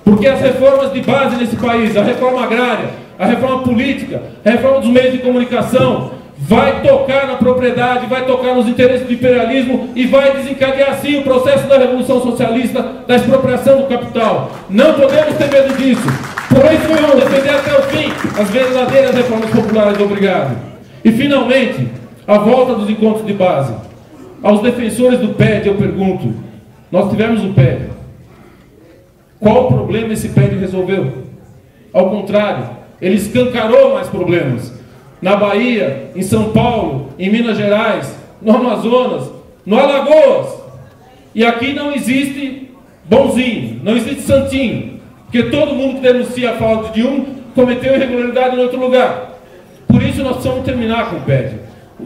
Porque as reformas de base nesse país, a reforma agrária, a reforma política, a reforma dos meios de comunicação, vai tocar na propriedade, vai tocar nos interesses do imperialismo e vai desencadear sim o processo da revolução socialista, da expropriação do capital. Não podemos ter medo disso. Por isso vamos defender até o fim as verdadeiras reformas populares. Obrigado. E finalmente, a volta dos encontros de base. Aos defensores do PED eu pergunto, nós tivemos o PED. Qual o problema esse PED resolveu? Ao contrário, ele escancarou mais problemas. Na Bahia, em São Paulo, em Minas Gerais, no Amazonas, no Alagoas. E aqui não existe bonzinho, não existe santinho. Porque todo mundo que denuncia a falta de um cometeu irregularidade em outro lugar. Por isso nós precisamos terminar com o PED.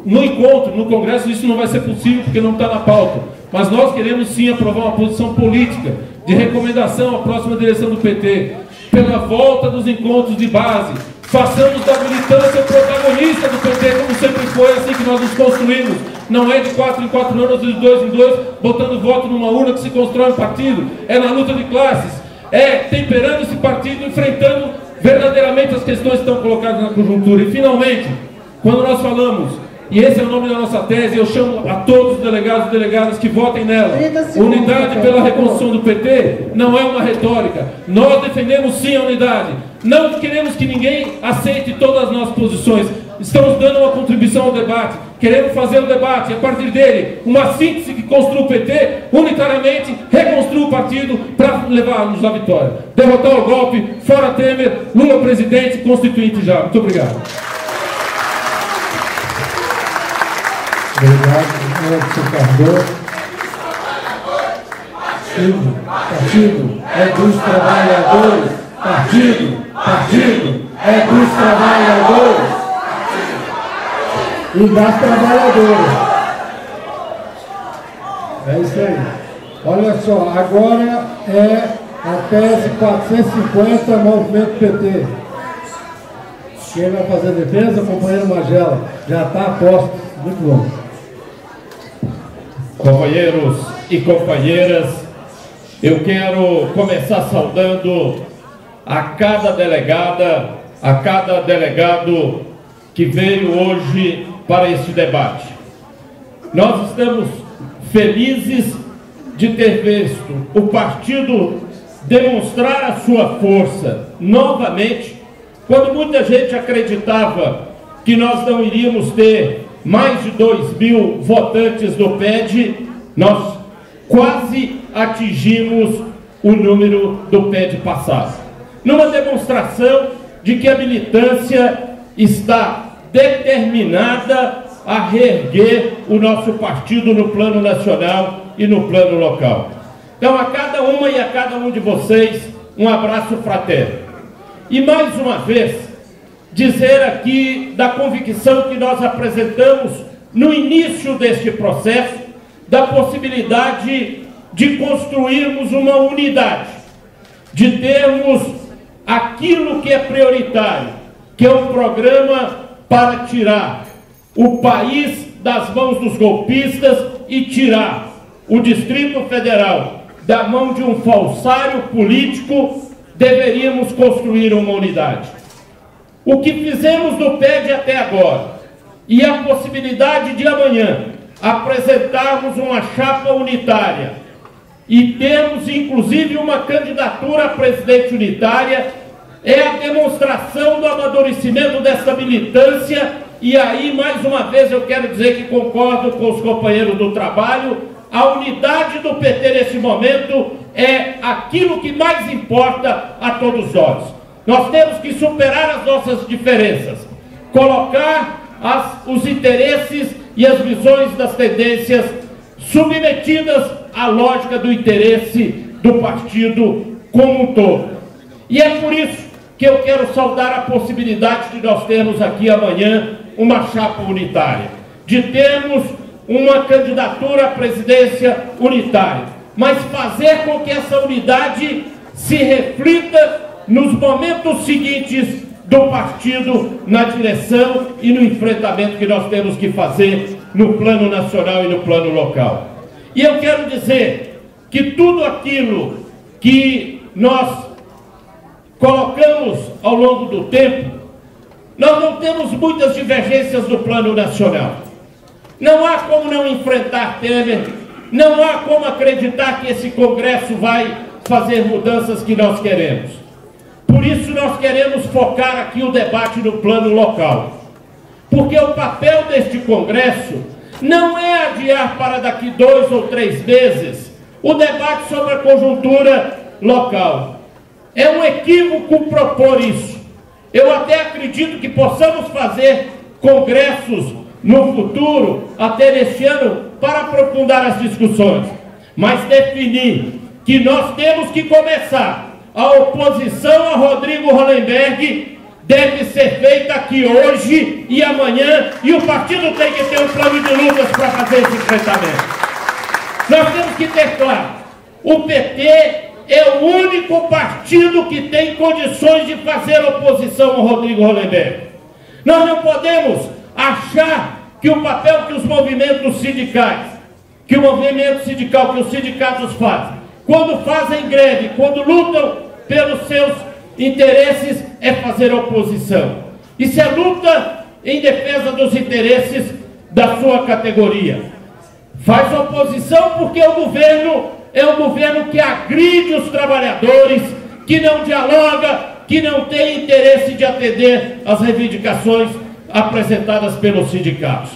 No encontro, no Congresso, isso não vai ser possível porque não está na pauta. Mas nós queremos sim aprovar uma posição política de recomendação à próxima direção do PT, pela volta dos encontros de base. Façamos da militância o protagonista do PT, como sempre foi, assim que nós nos construímos. Não é de 4 em 4 anos, de 2 em 2, botando voto numa urna que se constrói um partido. É na luta de classes. É temperando esse partido, enfrentando verdadeiramente as questões que estão colocadas na conjuntura. E finalmente, quando nós falamos, e esse é o nome da nossa tese, eu chamo a todos os delegados e delegadas que votem nela. Unidade pela reconstrução do PT não é uma retórica. Nós defendemos sim a unidade. Não queremos que ninguém aceite todas as nossas posições. Estamos dando uma contribuição ao debate. Queremos fazer o debate, a partir dele, uma síntese que construa o PT, unitariamente, reconstrua o partido para levar-nos à vitória. Derrotar o golpe, fora Temer, Lula presidente, constituinte já. Muito obrigado. Obrigado, senhor Cardoso. Partido é dos trabalhadores. Partido é dos trabalhadores. E das trabalhadoras. É isso aí. Olha só, agora é a tese 450, Movimento PT. Quem vai fazer defesa? O companheiro Magela. Já está a posto. Muito bom. Companheiros e companheiras, eu quero começar saudando a cada delegada, a cada delegado que veio hoje para este debate. Nós estamos felizes de ter visto o partido demonstrar a sua força novamente, quando muita gente acreditava que nós não iríamos ter mais de 2.000 votantes do PED, nós quase atingimos o número do PED passado. Numa demonstração de que a militância está determinada a reerguer o nosso partido no plano nacional e no plano local. Então, a cada uma e a cada um de vocês, um abraço fraterno. E mais uma vez, dizer aqui da convicção que nós apresentamos no início deste processo, da possibilidade de construirmos uma unidade, de termos aquilo que é prioritário, que é um programa para tirar o país das mãos dos golpistas e tirar o Distrito Federal da mão de um falsário político. Deveríamos construir uma unidade. O que fizemos no PED até agora e a possibilidade de amanhã apresentarmos uma chapa unitária e termos inclusive uma candidatura a presidente unitária é a demonstração do amadurecimento dessa militância. E aí, mais uma vez, eu quero dizer que concordo com os companheiros do trabalho. A unidade do PT nesse momento é aquilo que mais importa a todos nós. Nós temos que superar as nossas diferenças, colocar os interesses e as visões das tendências submetidas à lógica do interesse do partido como um todo. E é por isso que eu quero saudar a possibilidade de nós termos aqui amanhã uma chapa unitária, de termos uma candidatura à presidência unitária, mas fazer com que essa unidade se reflita nos momentos seguintes do partido na direção e no enfrentamento que nós temos que fazer no plano nacional e no plano local. E eu quero dizer que tudo aquilo que nós colocamos ao longo do tempo, nós não temos muitas divergências no plano nacional. Não há como não enfrentar Temer, não há como acreditar que esse Congresso vai fazer mudanças que nós queremos. Por isso nós queremos focar aqui o debate no plano local. Porque o papel deste Congresso não é adiar para daqui 2 ou 3 meses o debate sobre a conjuntura local. É um equívoco propor isso. Eu até acredito que possamos fazer congressos no futuro, até neste ano, para aprofundar as discussões. Mas definir que nós temos que começar a oposição a Rodrigo Hollenberg deve ser feita aqui hoje e amanhã, e o partido tem que ter um plano de lutas para fazer esse enfrentamento. Nós temos que ter claro, o PT é o único partido que tem condições de fazer oposição ao Rodrigo Hollenberg. Nós não podemos achar que o papel que os movimentos sindicais, que o movimento sindical, que os sindicatos fazem, quando fazem greve, quando lutam pelos seus interesses, é fazer oposição. Isso é luta em defesa dos interesses da sua categoria. Faz oposição porque o governo é um governo que agride os trabalhadores, que não dialoga, que não tem interesse de atender às reivindicações apresentadas pelos sindicatos.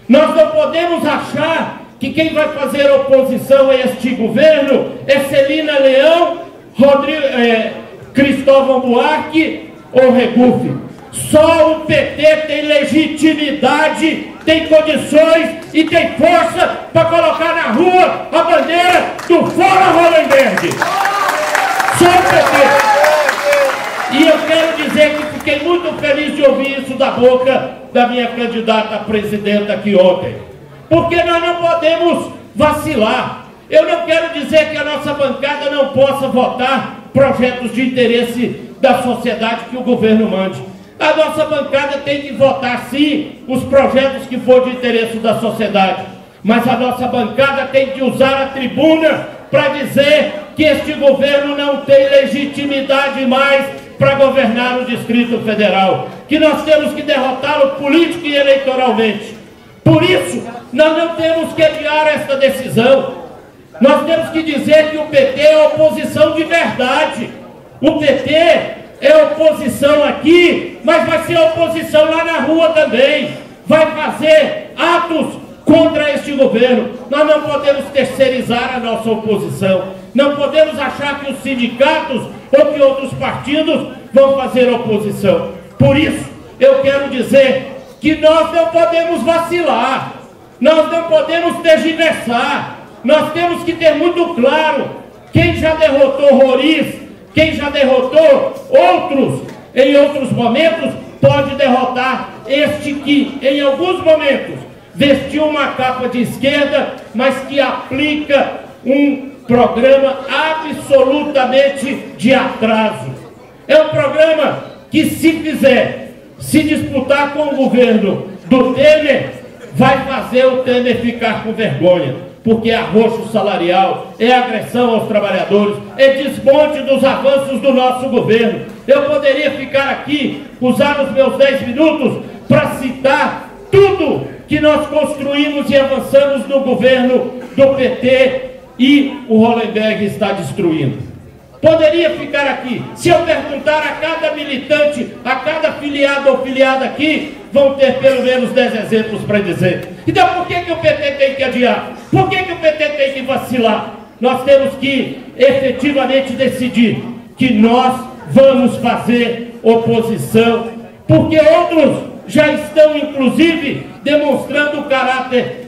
Nós não podemos achar que quem vai fazer oposição a este governo é Celina Leão, Cristóvão Buarque ou Regufe. Só o PT tem legitimidade, tem condições e tem força para colocar na rua a bandeira do Fora Hollenberg. Só o PT. E eu quero dizer que fiquei muito feliz de ouvir isso da boca da minha candidata a presidenta aqui ontem. Porque nós não podemos vacilar. Eu não quero dizer que a nossa bancada não possa votar projetos de interesse da sociedade que o governo mande. A nossa bancada tem que votar, sim, os projetos que for de interesse da sociedade. Mas a nossa bancada tem que usar a tribuna para dizer que este governo não tem legitimidade mais para governar o Distrito Federal. Que nós temos que derrotá-lo política e eleitoralmente. Por isso, nós não temos que adiar esta decisão. Nós temos que dizer que o PT é oposição de verdade. O PT é oposição aqui, mas vai ser oposição lá na rua também. Vai fazer atos contra este governo. Nós não podemos terceirizar a nossa oposição. Não podemos achar que os sindicatos ou que outros partidos vão fazer oposição. Por isso, eu quero dizer que nós não podemos vacilar. Nós não podemos tergiversar. Nós temos que ter muito claro quem já derrotou Roriz, quem já derrotou outros em outros momentos, pode derrotar este que, em alguns momentos, vestiu uma capa de esquerda, mas que aplica um programa absolutamente de atraso. É um programa que, se disputar com o governo do Temer, vai fazer o Temer ficar com vergonha. Porque é arroxo salarial, é agressão aos trabalhadores, é desmonte dos avanços do nosso governo. Eu poderia ficar aqui, usar os meus 10 minutos para citar tudo que nós construímos e avançamos no governo do PT e o Hollenberg está destruindo. Poderia ficar aqui. Se eu perguntar a cada militante, a cada filiado ou filiada aqui, vão ter pelo menos 10 exemplos para dizer. Então por que o PT tem que adiar? Por que o PT tem que vacilar? Nós temos que efetivamente decidir que nós vamos fazer oposição, porque outros já estão inclusive demonstrando o caráter,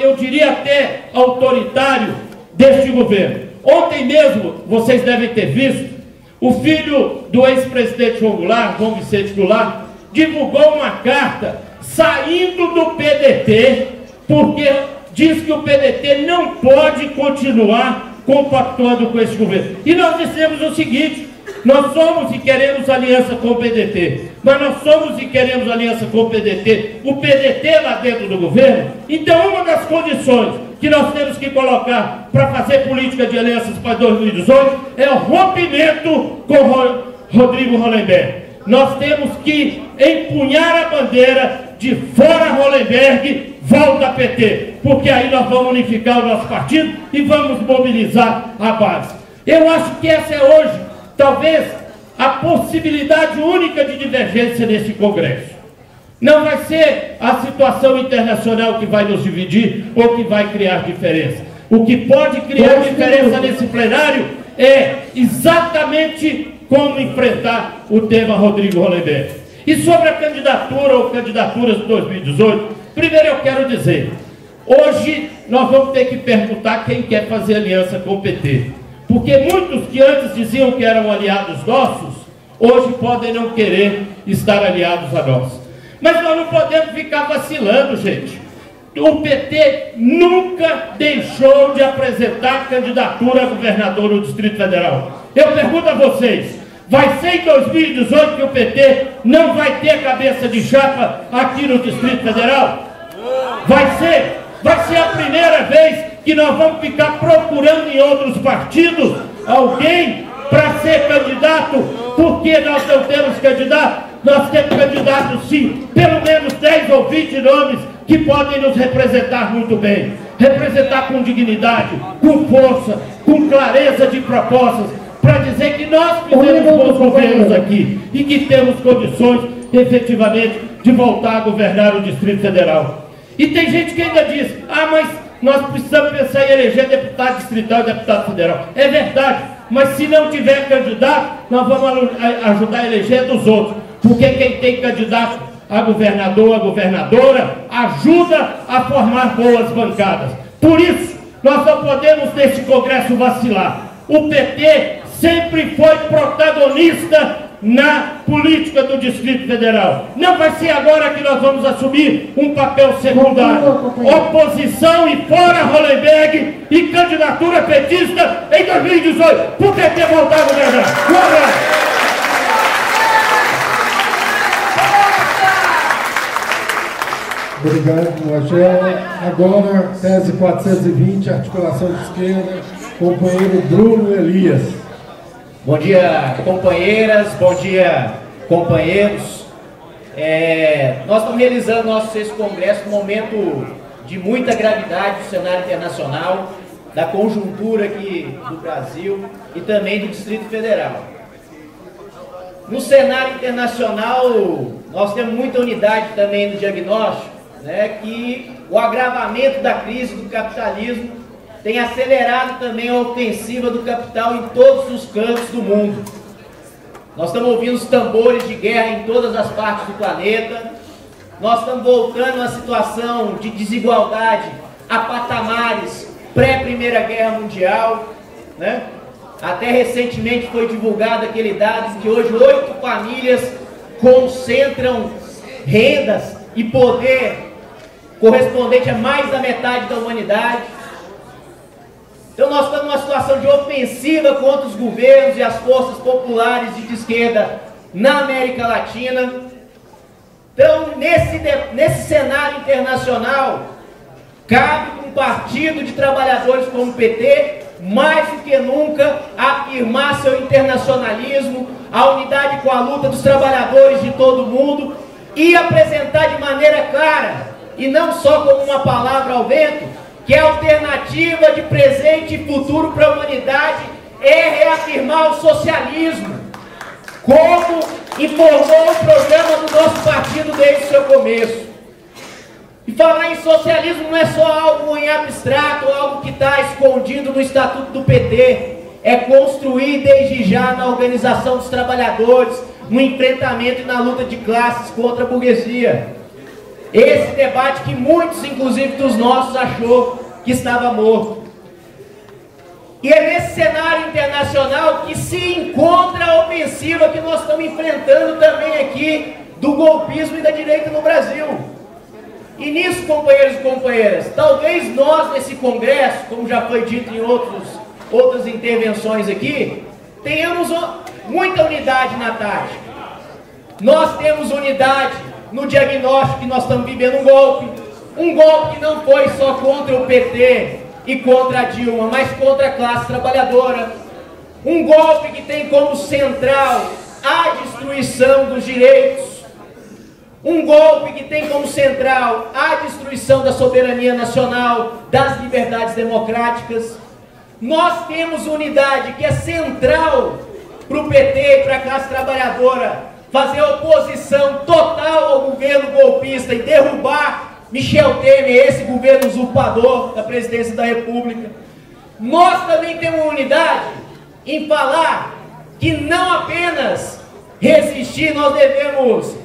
eu diria até autoritário deste governo. Ontem mesmo, vocês devem ter visto, o filho do ex-presidente João Goulart, João Vicente Goulart, divulgou uma carta saindo do PDT, porque diz que o PDT não pode continuar compactuando com esse governo. E nós dissemos o seguinte: nós somos e queremos aliança com o PDT, mas nós somos e queremos aliança com o PDT lá dentro do governo. Então uma das condições que nós temos que colocar para fazer política de alianças para 2018 é o rompimento com Rodrigo Hollenberg. Nós temos que empunhar a bandeira de fora Hollenberg, volta PT, porque aí nós vamos unificar o nosso partido e vamos mobilizar a base. Eu acho que essa é hoje, talvez, a possibilidade única de divergência nesse Congresso. Não vai ser a situação internacional que vai nos dividir ou que vai criar diferença. O que pode criar diferença nesse plenário é exatamente como enfrentar o tema Rodrigo Hollenberg. E sobre a candidatura ou candidaturas de 2018, primeiro eu quero dizer, hoje nós vamos ter que perguntar quem quer fazer aliança com o PT. Porque muitos que antes diziam que eram aliados nossos, hoje podem não querer estar aliados a nós. Mas nós não podemos ficar vacilando, gente. O PT nunca deixou de apresentar candidatura a governador no Distrito Federal. Eu pergunto a vocês, vai ser em 2018 que o PT não vai ter cabeça de chapa aqui no Distrito Federal? Vai ser a primeira vez que nós vamos ficar procurando em outros partidos alguém para ser candidato, porque nós não temos candidato. Nós temos candidatos sim, pelo menos 10 ou 20 nomes que podem nos representar muito bem, representar com dignidade, com força, com clareza de propostas, para dizer que nós fizemos bons governos aqui e que temos condições efetivamente de voltar a governar o Distrito Federal. E tem gente que ainda diz, mas nós precisamos pensar em eleger deputado distrital e deputado federal. É verdade, mas se não tiver candidato, nós vamos ajudar a eleger dos outros. Porque quem tem candidato a governador, a governadora, ajuda a formar boas bancadas. Por isso, nós não podemos nesse Congresso vacilar. O PT sempre foi protagonista na política do Distrito Federal. Não vai ser agora que nós vamos assumir um papel secundário. Oposição e fora Hollenberg e candidatura petista em 2018. Por PT voltar a governar. Um abraço. Obrigado, Magela. Agora, tese 420, articulação de esquerda, companheiro Bruno Elias. Bom dia, companheiras, bom dia, companheiros. Nós estamos realizando nosso 6º Congresso num momento de muita gravidade do cenário internacional, da conjuntura aqui do Brasil e também do Distrito Federal. No cenário internacional, nós temos muita unidade também no diagnóstico, que o agravamento da crise do capitalismo tem acelerado também a ofensiva do capital em todos os cantos do mundo. Nós estamos ouvindo os tambores de guerra em todas as partes do planeta. Nós estamos voltando a uma situação de desigualdade a patamares pré-Primeira Guerra Mundial, Até recentemente foi divulgado aquele dado que hoje 8 famílias concentram rendas e poder correspondente a mais da metade da humanidade. Então nós estamos numa situação de ofensiva contra os governos e as forças populares de esquerda na América Latina. Então nesse cenário internacional, cabe um partido de trabalhadores como o PT mais do que nunca, afirmar seu internacionalismo, a unidade com a luta dos trabalhadores de todo o mundo e apresentar de maneira clara, e não só como uma palavra ao vento, que a alternativa de presente e futuro para a humanidade é reafirmar o socialismo, como informou o programa do nosso partido desde o seu começo. E falar em socialismo não é só algo em abstrato, algo que está escondido no Estatuto do PT. É construir desde já na organização dos trabalhadores, no enfrentamento e na luta de classes contra a burguesia. Esse debate que muitos, inclusive dos nossos, achou que estava morto. E é nesse cenário internacional que se encontra a ofensiva que nós estamos enfrentando também aqui do golpismo e da direita no Brasil. E nisso, companheiros e companheiras, talvez nós nesse congresso, como já foi dito em outras intervenções aqui, tenhamos muita unidade na tática. Nós temos unidade no diagnóstico que nós estamos vivendo um golpe que não foi só contra o PT e contra a Dilma, mas contra a classe trabalhadora, um golpe que tem como central a destruição dos direitos, um golpe que tem como central a destruição da soberania nacional, das liberdades democráticas. Nós temos unidade que é central para o PT e para a classe trabalhadora fazer oposição total ao governo golpista e derrubar Michel Temer, esse governo usurpador da presidência da República. Nós também temos unidade em falar que não apenas resistir, nós devemos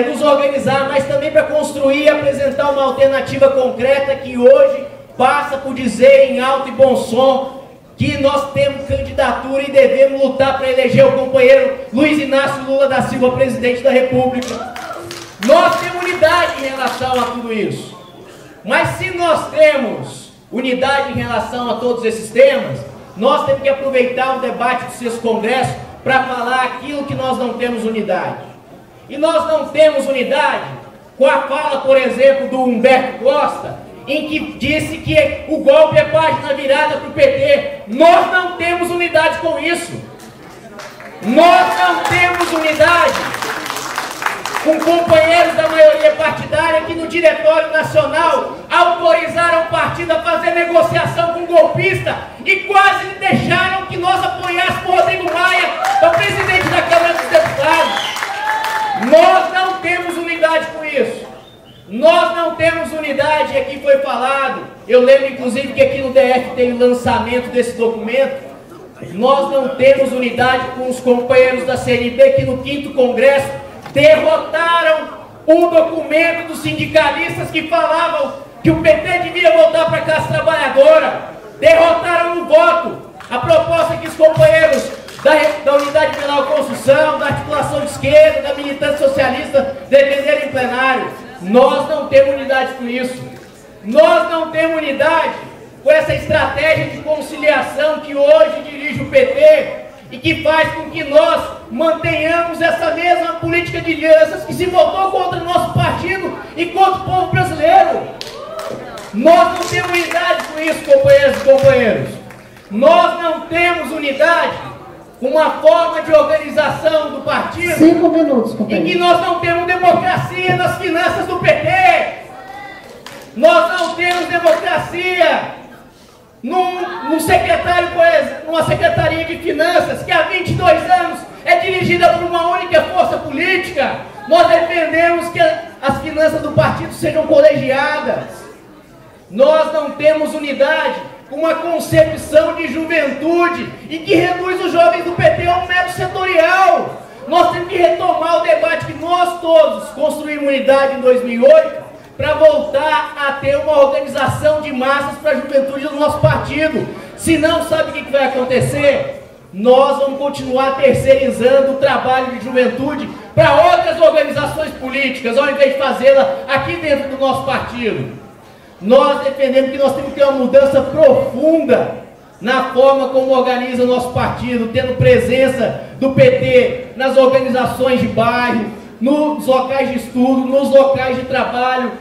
nos organizar, mas também para construir e apresentar uma alternativa concreta que hoje passa por dizer em alto e bom som que nós temos candidatura e devemos lutar para eleger o companheiro Luiz Inácio Lula da Silva, presidente da República. Nós temos unidade em relação a tudo isso. Mas se nós temos unidade em relação a todos esses temas, nós temos que aproveitar o debate do sexto congresso para falar aquilo que nós não temos unidade. E nós não temos unidade com a fala, por exemplo, do Humberto Costa, em que disse que o golpe é página virada para o PT. Nós não temos unidade com isso. Nós não temos unidade com companheiros da maioria partidária que no Diretório Nacional autorizaram o partido a fazer negociação com o golpista e quase deixaram que nós apoiássemos o Rodrigo Maia, o presidente da Câmara dos Deputados. Nós não temos unidade com isso. Nós não temos unidade, aqui foi falado, eu lembro inclusive que aqui no DF tem o lançamento desse documento. Nós não temos unidade com os companheiros da CNB que no 5º Congresso derrotaram o documento dos sindicalistas que falavam que o PT devia voltar para a classe trabalhadora. Derrotaram no voto a proposta que os companheiros da Unidade Penal Construção, da articulação de esquerda, da militância socialista defenderam em plenário. Nós não temos unidade com isso. Nós não temos unidade com essa estratégia de conciliação que hoje dirige o PT e que faz com que nós mantenhamos essa mesma política de alianças que se voltou contra o nosso partido e contra o povo brasileiro. Nós não temos unidade com isso, companheiros e companheiros. Nós não temos unidade com uma forma de organização do partido 5 minutos, companheiro. em que nós não temos democracia nas finanças do PT. Nós não temos democracia numa secretaria de finanças que há 22 anos é dirigida por uma única força política. Nós defendemos que as finanças do partido sejam colegiadas. Nós não temos unidade com uma concepção de juventude e que reduz os jovens do PT a um mero setorial. Nós temos que retomar o debate que nós todos construímos unidade em 2008 para voltar a ter uma organização de massas para a juventude do nosso partido. Senão, sabe o que vai acontecer? Nós vamos continuar terceirizando o trabalho de juventude para outras organizações políticas, ao invés de fazê-la aqui dentro do nosso partido. Nós defendemos que nós temos que ter uma mudança profunda na forma como organiza o nosso partido, tendo presença do PT nas organizações de bairro, nos locais de estudo, nos locais de trabalho.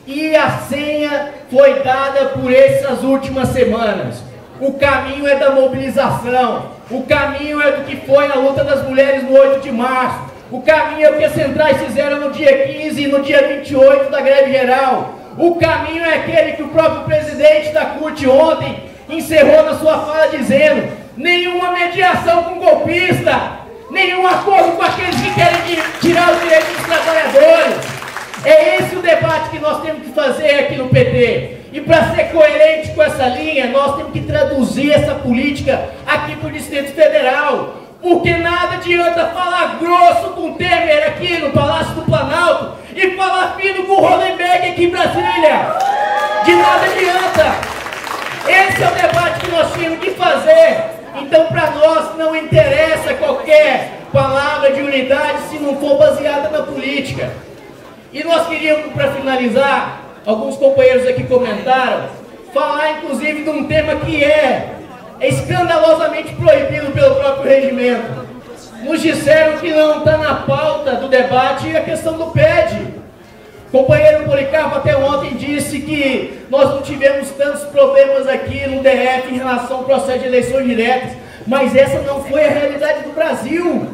E a senha foi dada por essas últimas semanas. O caminho é da mobilização. O caminho é do que foi a luta das mulheres no 8 de março. O caminho é o que as centrais fizeram no dia 15 e no dia 28 da greve geral. O caminho é aquele que o próprio presidente da CUT ontem encerrou na sua fala dizendo: nenhuma mediação com golpista, nenhum acordo com aqueles que querem tirar os direitos dos trabalhadores. É esse o debate que nós temos que fazer aqui no PT. E para ser coerente com essa linha, nós temos que traduzir essa política aqui para o Distrito Federal. Porque nada adianta falar grosso com Temer aqui no Palácio do Planalto e falar fino com o Hollenberg aqui em Brasília. De nada adianta. Esse é o debate que nós temos que fazer. Então, para nós, não interessa qualquer palavra de unidade se não for baseada na política. E nós queríamos, para finalizar, alguns companheiros aqui comentaram, falar inclusive de um tema que é escandalosamente proibido pelo próprio regimento. Nos disseram que não está na pauta do debate a questão do PED. O companheiro Policarpo até ontem disse que nós não tivemos tantos problemas aqui no DF em relação ao processo de eleições diretas, mas essa não foi a realidade do Brasil.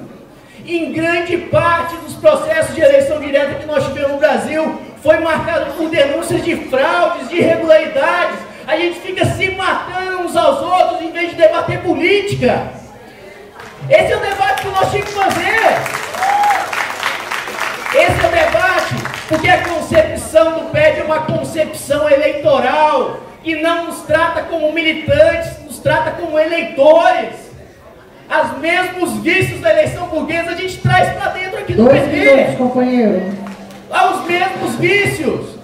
Em grande parte dos processos de eleição direta que nós tivemos no Brasil foi marcado por denúncias de fraudes, de irregularidades. A gente fica se matando uns aos outros em vez de debater política. Esse é o debate que nós temos que fazer. Esse é o debate, porque a concepção do PED é uma concepção eleitoral e não nos trata como militantes, nos trata como eleitores. Os mesmos vícios da eleição burguesa a gente traz para dentro aqui do PT. 2 minutos, companheiro. Os mesmos vícios.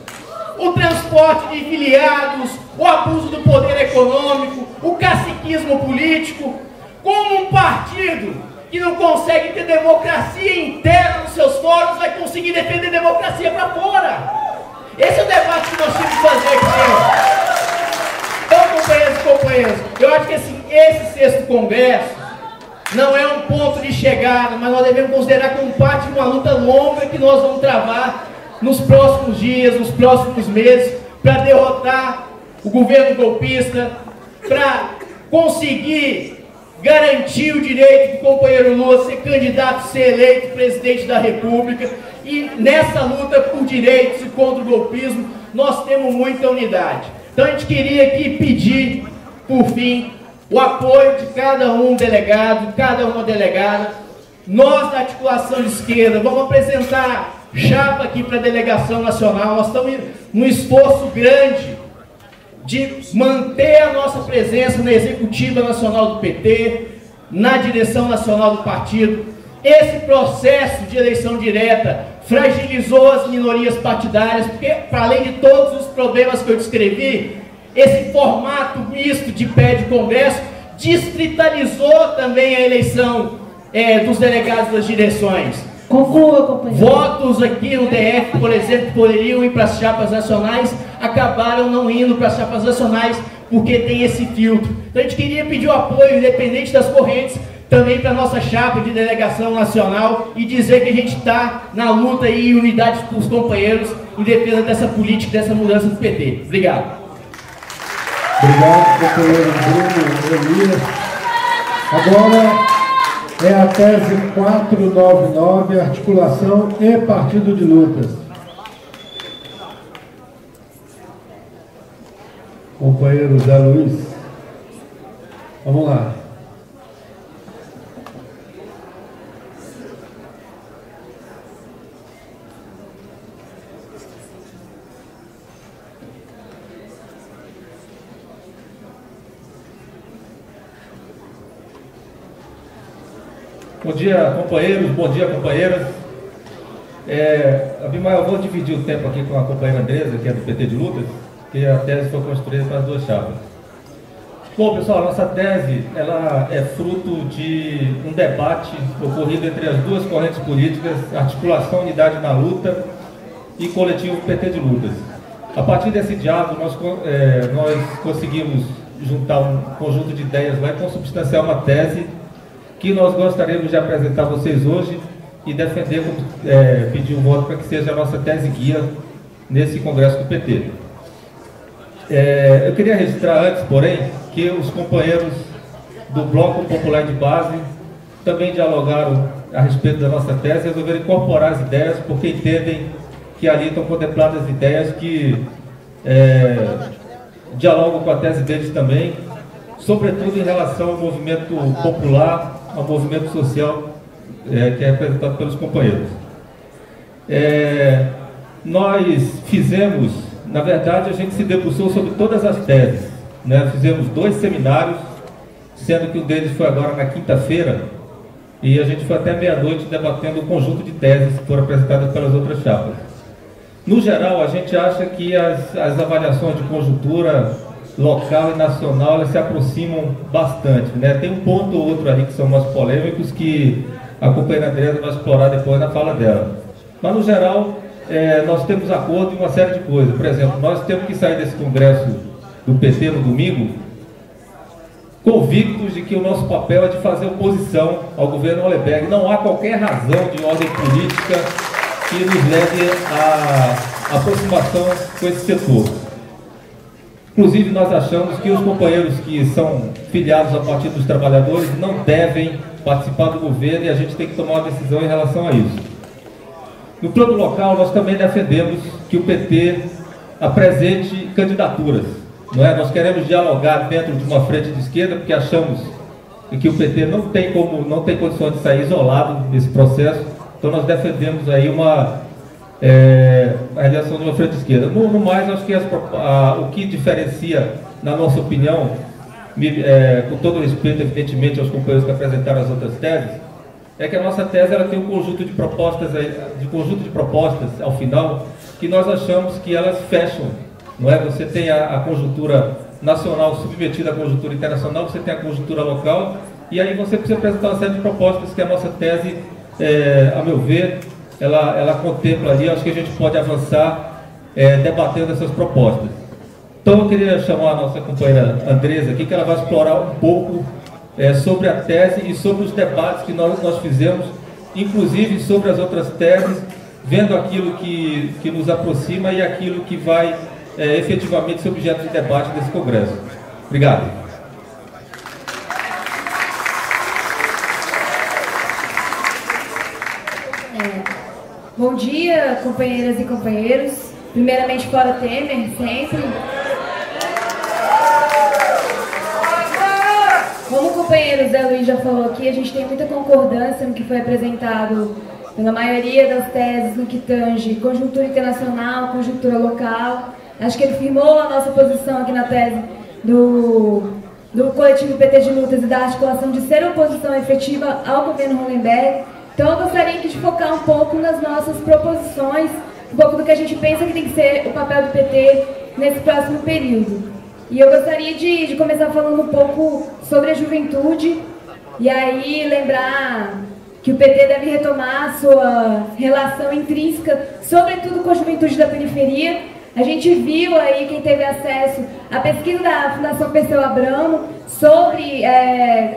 O transporte de filiados, o abuso do poder econômico, o caciquismo político. Como um partido que não consegue ter democracia interna nos seus fóruns vai conseguir defender democracia para fora? Esse é o debate que nós temos que fazer aqui. Então, companheiros e companheiras, eu acho que esse 6º Congresso não é um ponto de chegada, mas nós devemos considerar como parte de uma luta longa que nós vamos travar nos próximos dias, nos próximos meses, para derrotar o governo golpista, para conseguir garantir o direito do companheiro Lula ser candidato, ser eleito presidente da República. E nessa luta por direitos e contra o golpismo, nós temos muita unidade. Então a gente queria aqui pedir, por fim, o apoio de cada um delegado, cada uma delegada. Nós da articulação de esquerda vamos apresentar chapa aqui para a delegação nacional. Nós estamos num esforço grande de manter a nossa presença na executiva nacional do PT, na direção nacional do partido. Esse processo de eleição direta fragilizou as minorias partidárias, porque, para além de todos os problemas que eu descrevi, esse formato misto de PED Congresso distritalizou também a eleição dos delegados das direções. Conclua, companheiro. Votos aqui no DF, por exemplo, que poderiam ir para as chapas nacionais, acabaram não indo para as chapas nacionais, porque tem esse filtro. Então a gente queria pedir o apoio, independente das correntes, também para a nossa chapa de delegação nacional e dizer que a gente está na luta e unidade com os companheiros em defesa dessa política, dessa mudança do PT. Obrigado. Obrigado, companheiro Bruno Elias. Agora é a tese 499, articulação e partido de lutas. Companheiro Zé Luiz, vamos lá. Bom dia, companheiros, bom dia, companheiras. Abimael, eu vou dividir o tempo aqui com a companheira Andresa, que é do PT de Lutas, que a tese foi construída para as 2 chapas. Bom, pessoal, a nossa tese ela é fruto de um debate ocorrido entre as 2 correntes políticas, Articulação Unidade na Luta e Coletivo PT de Lutas. A partir desse diálogo, nós conseguimos juntar um conjunto de ideias lá e consubstanciar uma tese que nós gostaríamos de apresentar a vocês hoje e defender, pedir um voto para que seja a nossa tese guia nesse congresso do PT. Eu queria registrar antes, porém, que os companheiros do Bloco Popular de Base também dialogaram a respeito da nossa tese e resolveram incorporar as ideias, porque entendem que ali estão contempladas ideias que dialogam com a tese deles também, sobretudo em relação ao movimento popular, ao movimento social que é representado pelos companheiros. Nós fizemos, na verdade, a gente se debruçou sobre todas as teses, né? Fizemos 2 seminários, sendo que um deles foi agora na quinta-feira, e a gente foi até meia-noite debatendo o conjunto de teses que foram apresentadas pelas outras chapas. No geral, a gente acha que as avaliações de conjuntura local e nacional elas se aproximam bastante, né? Tem um ponto ou outro ali que são mais polêmicos que a companheira Andresa vai explorar depois na fala dela. Mas, no geral, nós temos acordo em uma série de coisas. Por exemplo, nós temos que sair desse congresso do PT no domingo convictos de que o nosso papel é de fazer oposição ao governo Hollenberg. Não há qualquer razão de ordem política que nos leve à aproximação com esse setor. Inclusive, nós achamos que os companheiros que são filiados ao Partido dos Trabalhadores não devem participar do governo e a gente tem que tomar uma decisão em relação a isso. No plano local, nós também defendemos que o PT apresente candidaturas. Não é? Nós queremos dialogar dentro de uma frente de esquerda, porque achamos que o PT não tem condições de sair isolado desse processo. Então nós defendemos aí a realização de uma frente de esquerda. No mais, acho que o que diferencia, na nossa opinião, com todo respeito, evidentemente, aos companheiros que apresentaram as outras teses, é que a nossa tese ela tem um conjunto de propostas, ao final, que nós achamos que elas fecham. Não é? Você tem a conjuntura nacional submetida à conjuntura internacional, você tem a conjuntura local, e aí você precisa apresentar uma série de propostas que a nossa tese, a meu ver, ela contempla ali. Acho que a gente pode avançar debatendo essas propostas. Então eu queria chamar a nossa companheira Andresa aqui, que ela vai explorar um pouco sobre a tese e sobre os debates que nós fizemos, inclusive sobre as outras teses, vendo aquilo que nos aproxima e aquilo que vai efetivamente ser objeto de debate desse congresso. Obrigado. Bom dia, companheiras e companheiros. Primeiramente, Fora Temer, sempre. Como o companheiro Zé Luiz já falou aqui, a gente tem muita concordância no que foi apresentado pela maioria das teses no que tange conjuntura internacional, conjuntura local. Acho que ele firmou a nossa posição aqui na tese do coletivo PT de Lutas e da articulação de ser oposição efetiva ao governo Hollenberg. Então eu gostaria de focar um pouco nas nossas proposições, um pouco do que a gente pensa que tem que ser o papel do PT nesse próximo período. E eu gostaria de começar falando um pouco sobre a juventude, e aí lembrar que o PT deve retomar a sua relação intrínseca, sobretudo com a juventude da periferia. A gente viu aí, quem teve acesso à pesquisa da Fundação Perseu Abramo,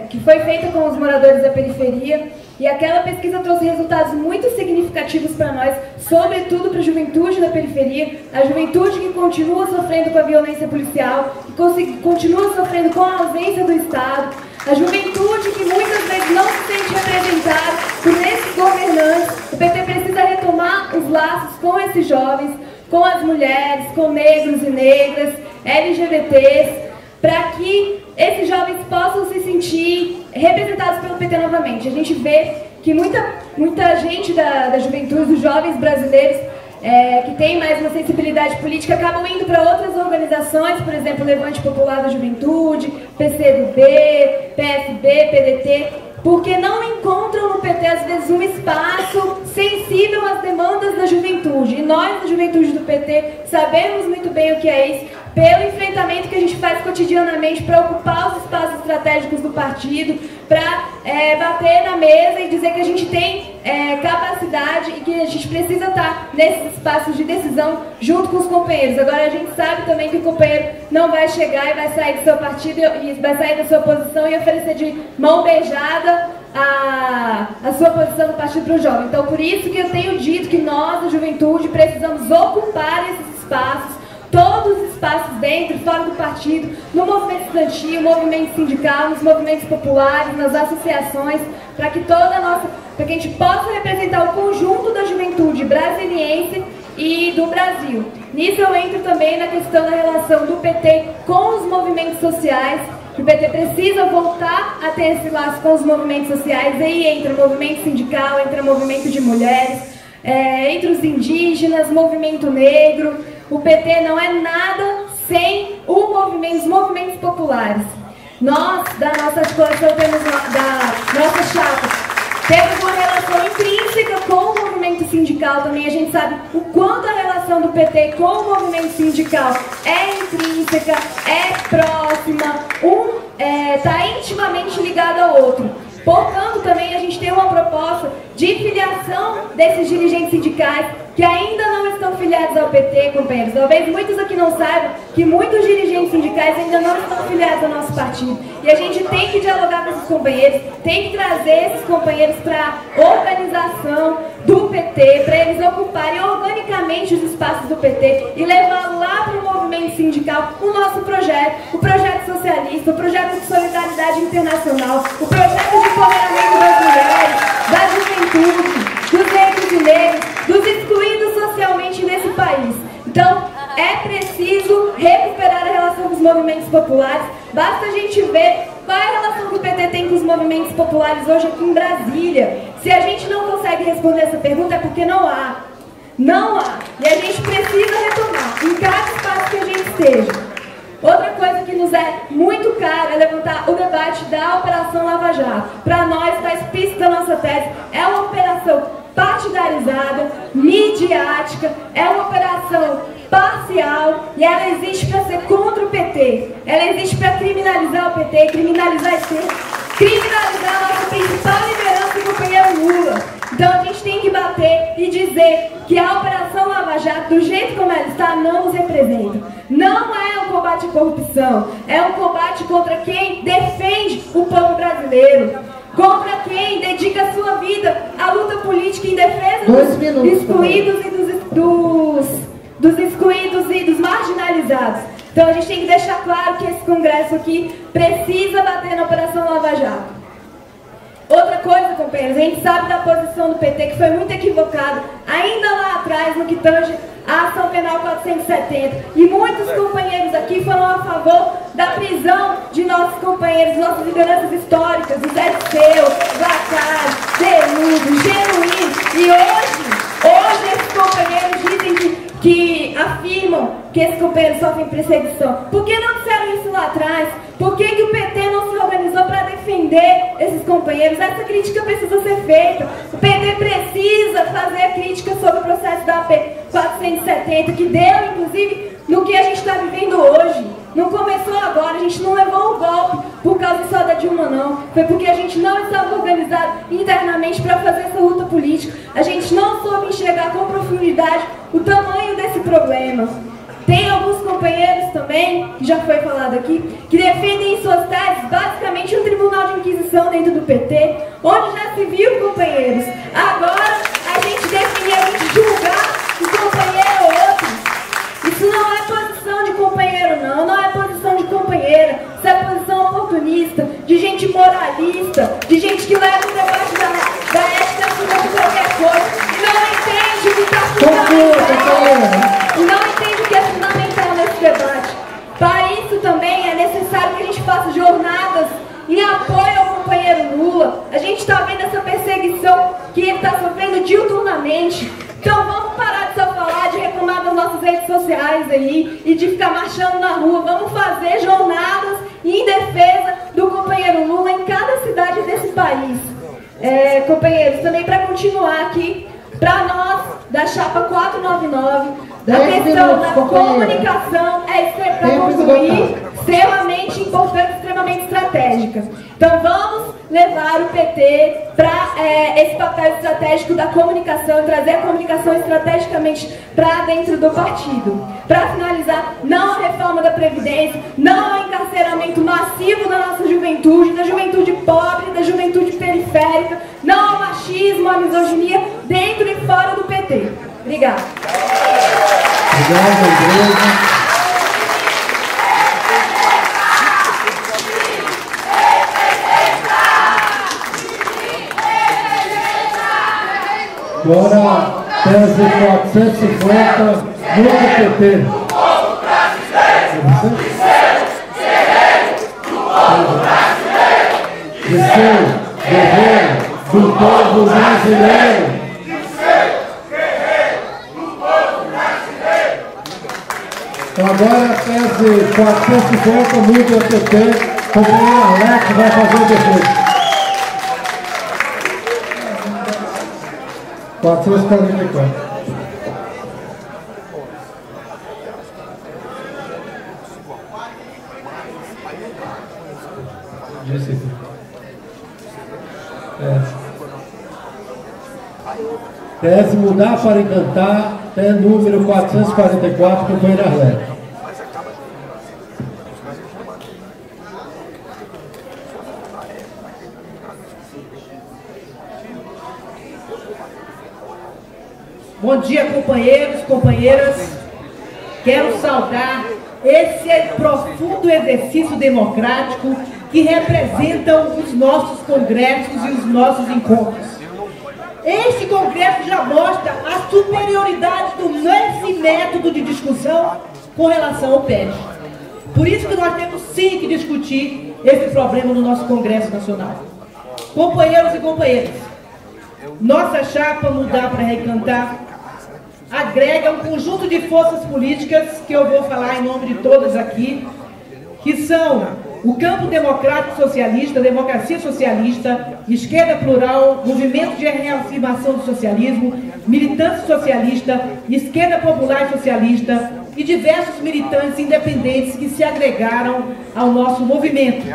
que foi feita com os moradores da periferia, e aquela pesquisa trouxe resultados muito significativos para nós, sobretudo para a juventude da periferia, a juventude que continua sofrendo com a violência policial, que continua sofrendo com a ausência do Estado, a juventude que muitas vezes não se sente representada por esses governantes. O PT precisa retomar os laços com esses jovens, com as mulheres, com negros e negras, LGBTs, para que esses jovens possam se sentir representados pelo PT novamente. A gente vê que muita gente da juventude, dos jovens brasileiros, que tem mais uma sensibilidade política, acabam indo para outras organizações, por exemplo, Levante Popular da Juventude, PCdoB, PSB, PDT, porque não encontram no PT, às vezes, um espaço sensível às demandas da juventude. E nós, da juventude do PT, sabemos muito bem o que é isso, pelo enfrentamento que a gente faz cotidianamente para ocupar os espaços estratégicos do partido, para bater na mesa e dizer que a gente tem capacidade e que a gente precisa estar nesses espaços de decisão junto com os companheiros. Agora, a gente sabe também que o companheiro não vai chegar e vai sair do seu partido e vai sair da sua posição e oferecer de mão beijada a sua posição no partido para o jovem. Então, por isso que eu tenho dito que nós, da juventude, precisamos ocupar esses espaços, todos os espaços dentro e fora do partido, no movimento estudantil, movimento sindical, nos movimentos populares, nas associações, para que para que a gente possa representar o conjunto da juventude brasiliense e do Brasil. Nisso eu entro também na questão da relação do PT com os movimentos sociais, que o PT precisa voltar a ter esse laço com os movimentos sociais, aí entra o movimento sindical, entra o movimento de mulheres, entre os indígenas, movimento negro. O PT não é nada sem os movimentos populares. Nós, da nossa articulação, da nossa chapa, temos uma relação intrínseca com o movimento sindical também. A gente sabe o quanto a relação do PT com o movimento sindical é intrínseca, é próxima, está intimamente ligado ao outro. Portanto, também a gente tem uma proposta de filiação desses dirigentes sindicais que ainda não estão filiados ao PT, companheiros. Talvez muitos aqui não saibam que muitos dirigentes sindicais ainda não estão filiados ao nosso partido. E a gente tem que dialogar com esses companheiros, tem que trazer esses companheiros para a organização do PT, para eles ocuparem organicamente os espaços do PT e levar lá para o movimento sindical o nosso projeto, o projeto socialista, o projeto de solidariedade internacional, o projeto de empoderamento das mulheres, da juventude, dos negros e negras, dos excluídos socialmente nesse país. Então, é preciso recuperar a relação com os movimentos populares. Basta a gente ver qual é a relação que o PT tem com os movimentos populares hoje aqui em Brasília. Se a gente não consegue responder essa pergunta é porque não há. Não há. E a gente precisa retomar em cada espaço que a gente esteja. Outra coisa que nos é muito cara é levantar o debate da Operação Lava Jato. Para nós, está explícito na nossa tese, é uma operação partidarizada, midiática, é uma operação parcial e ela existe para ser contra o PT. Ela existe para criminalizar o PT, criminalizar a esquerda, criminalizar a nossa principal liderança, o companheiro Lula. Então a gente tem que bater e dizer que a Operação Lava Jato, do jeito como ela está, não nos representa. Não é um combate à corrupção, é um combate contra quem defende o povo brasileiro, contra quem dedica a sua vida à luta política em defesa dos excluídos e dos excluídos e dos marginalizados. Então a gente tem que deixar claro que esse congresso aqui precisa bater na Operação Lava Jato. Outra coisa, companheiros, a gente sabe da posição do PT, que foi muito equivocada, ainda lá atrás, no que tange a ação penal 470. E muitos companheiros aqui foram a favor da prisão de nossos companheiros, nossas lideranças históricas, o Zé Seu, Vacari, Deludo, Genuíno. E hoje esses companheiros dizem que afirmam que esses companheiros sofrem perseguição. Por que não disseram isso lá atrás? Por que o PT não se organizou para defender esses companheiros? Essa crítica precisa ser feita. O PT precisa fazer a crítica sobre o processo da AP 470, que deu, inclusive, no que a gente está vivendo hoje. Não começou agora, a gente não levou o golpe por causa só da Dilma, não. Foi porque a gente não estava organizado internamente para fazer essa luta política. A gente não soube enxergar com profundidade o tamanho desse problema. Tem alguns companheiros também, que já foi falado aqui, que defendem em suas teses basicamente um tribunal de inquisição dentro do PT, onde já se viu, companheiros. Agora a gente definir, a gente julgar um companheiro ou outro. Isso não é posição de companheiro, não é posição de companheira. Isso é posição oportunista, de gente moralista, de gente que leva o debate da ética acima de qualquer coisa. E não entende o que está fundamental. E não entende o que é fundamental nesse debate. Para isso também é necessário que a gente faça jornadas em apoio ao companheiro Lula. A gente está vendo essa perseguição que ele está sofrendo diuturnamente. Então vamos parar de só falar, de reclamar das nossas redes sociais aí e de ficar marchando na rua. Vamos fazer jornadas em defesa do companheiro Lula em cada cidade desse país. Companheiros, também para continuar aqui, para nós da chapa 499, a questão da comunicação para concluir, extremamente importante, extremamente estratégica. Então vamos levar o PT para esse papel estratégico da comunicação, trazer a comunicação estrategicamente para dentro do partido. Para finalizar, não a reforma da Previdência, não ao encarceramento massivo da nossa juventude, da juventude pobre, da juventude periférica, não ao machismo, à misoginia, dentro e fora do PT. Obrigada. Obrigado, Andresa. Agora, tese 450, Muda PT. De ser guerreiro do povo brasileiro. Então agora a tese 450, Muda PT, companheiro Alex vai fazer depois. 444. Tese Mudar para Encantar, até número 444, companheiro Arlete. Bom dia, companheiros, companheiras. Quero saudar esse profundo exercício democrático que representam os nossos congressos e os nossos encontros. Este congresso já mostra a superioridade desse método de discussão com relação ao PED. Por isso que nós temos sim que discutir esse problema no nosso Congresso Nacional. Companheiros e companheiras, nossa chapa Mudar para Recantar agrega um conjunto de forças políticas que eu vou falar em nome de todas aqui, que são o Campo Democrático Socialista, Democracia Socialista, Esquerda Plural, Movimento de Reafirmação do Socialismo, Militância Socialista, Esquerda Popular Socialista e diversos militantes independentes que se agregaram ao nosso movimento.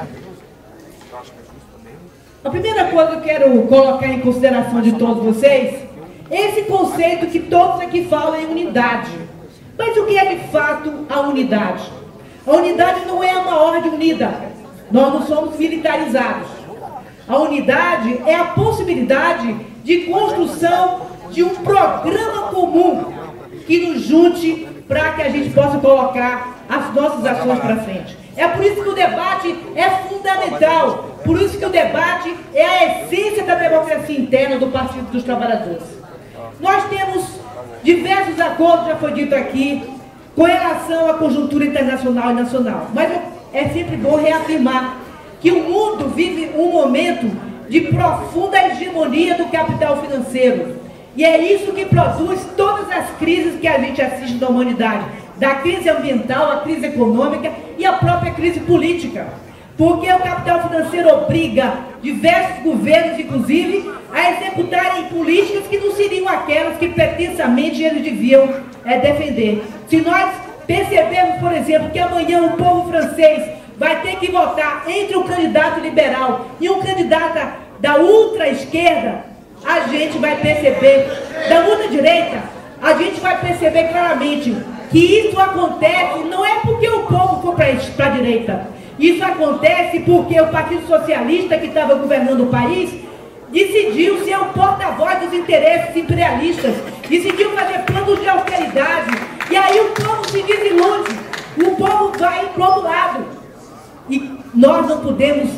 A primeira coisa que eu quero colocar em consideração de todos vocês, esse conceito que todos aqui falam em unidade. Mas o que é de fato a unidade? A unidade não é uma ordem unida. Nós não somos militarizados. A unidade é a possibilidade de construção de um programa comum que nos junte para que a gente possa colocar as nossas ações para frente. É por isso que o debate é fundamental. Por isso que o debate é a essência da democracia interna do Partido dos Trabalhadores. Nós temos diversos acordos, já foi dito aqui, com relação à conjuntura internacional e nacional. Mas é sempre bom reafirmar que o mundo vive um momento de profunda hegemonia do capital financeiro. E é isso que produz todas as crises que a gente assiste da humanidade. Da crise ambiental, a crise econômica e a própria crise política. Porque o capital financeiro obriga diversos governos, inclusive, a executarem políticas que não seriam aquelas que pretensamente eles deviam defender. Se nós percebermos, por exemplo, que amanhã o povo francês vai ter que votar entre um candidato liberal e um candidato da ultra-esquerda, a gente vai perceber, da ultra-direita, a gente vai perceber claramente que isso acontece não é porque o povo for para a direita. Isso acontece porque o Partido Socialista, que estava governando o país, decidiu ser o porta-voz dos interesses imperialistas, decidiu fazer planos de austeridade, e aí o povo se desilude, o povo vai para o outro lado. E nós não podemos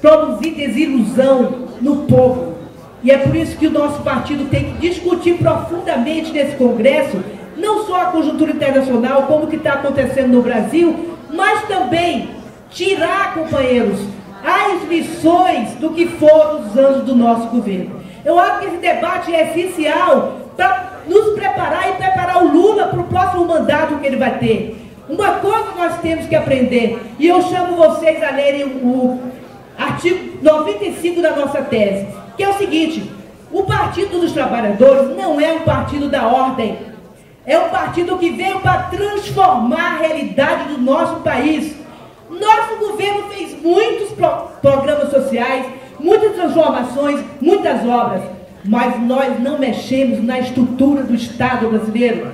produzir desilusão no povo. E é por isso que o nosso partido tem que discutir profundamente nesse Congresso, não só a conjuntura internacional, como o que está acontecendo no Brasil, mas também tirar, companheiros, as lições do que foram os anos do nosso governo. Eu acho que esse debate é essencial para nos preparar e preparar o Lula para o próximo mandato que ele vai ter. Uma coisa nós temos que aprender, e eu chamo vocês a lerem o artigo 95 da nossa tese, que é o seguinte: o Partido dos Trabalhadores não é um partido da ordem, é um partido que veio para transformar a realidade do nosso país. Nosso governo fez muitos programas sociais, muitas transformações, muitas obras, mas nós não mexemos na estrutura do Estado brasileiro.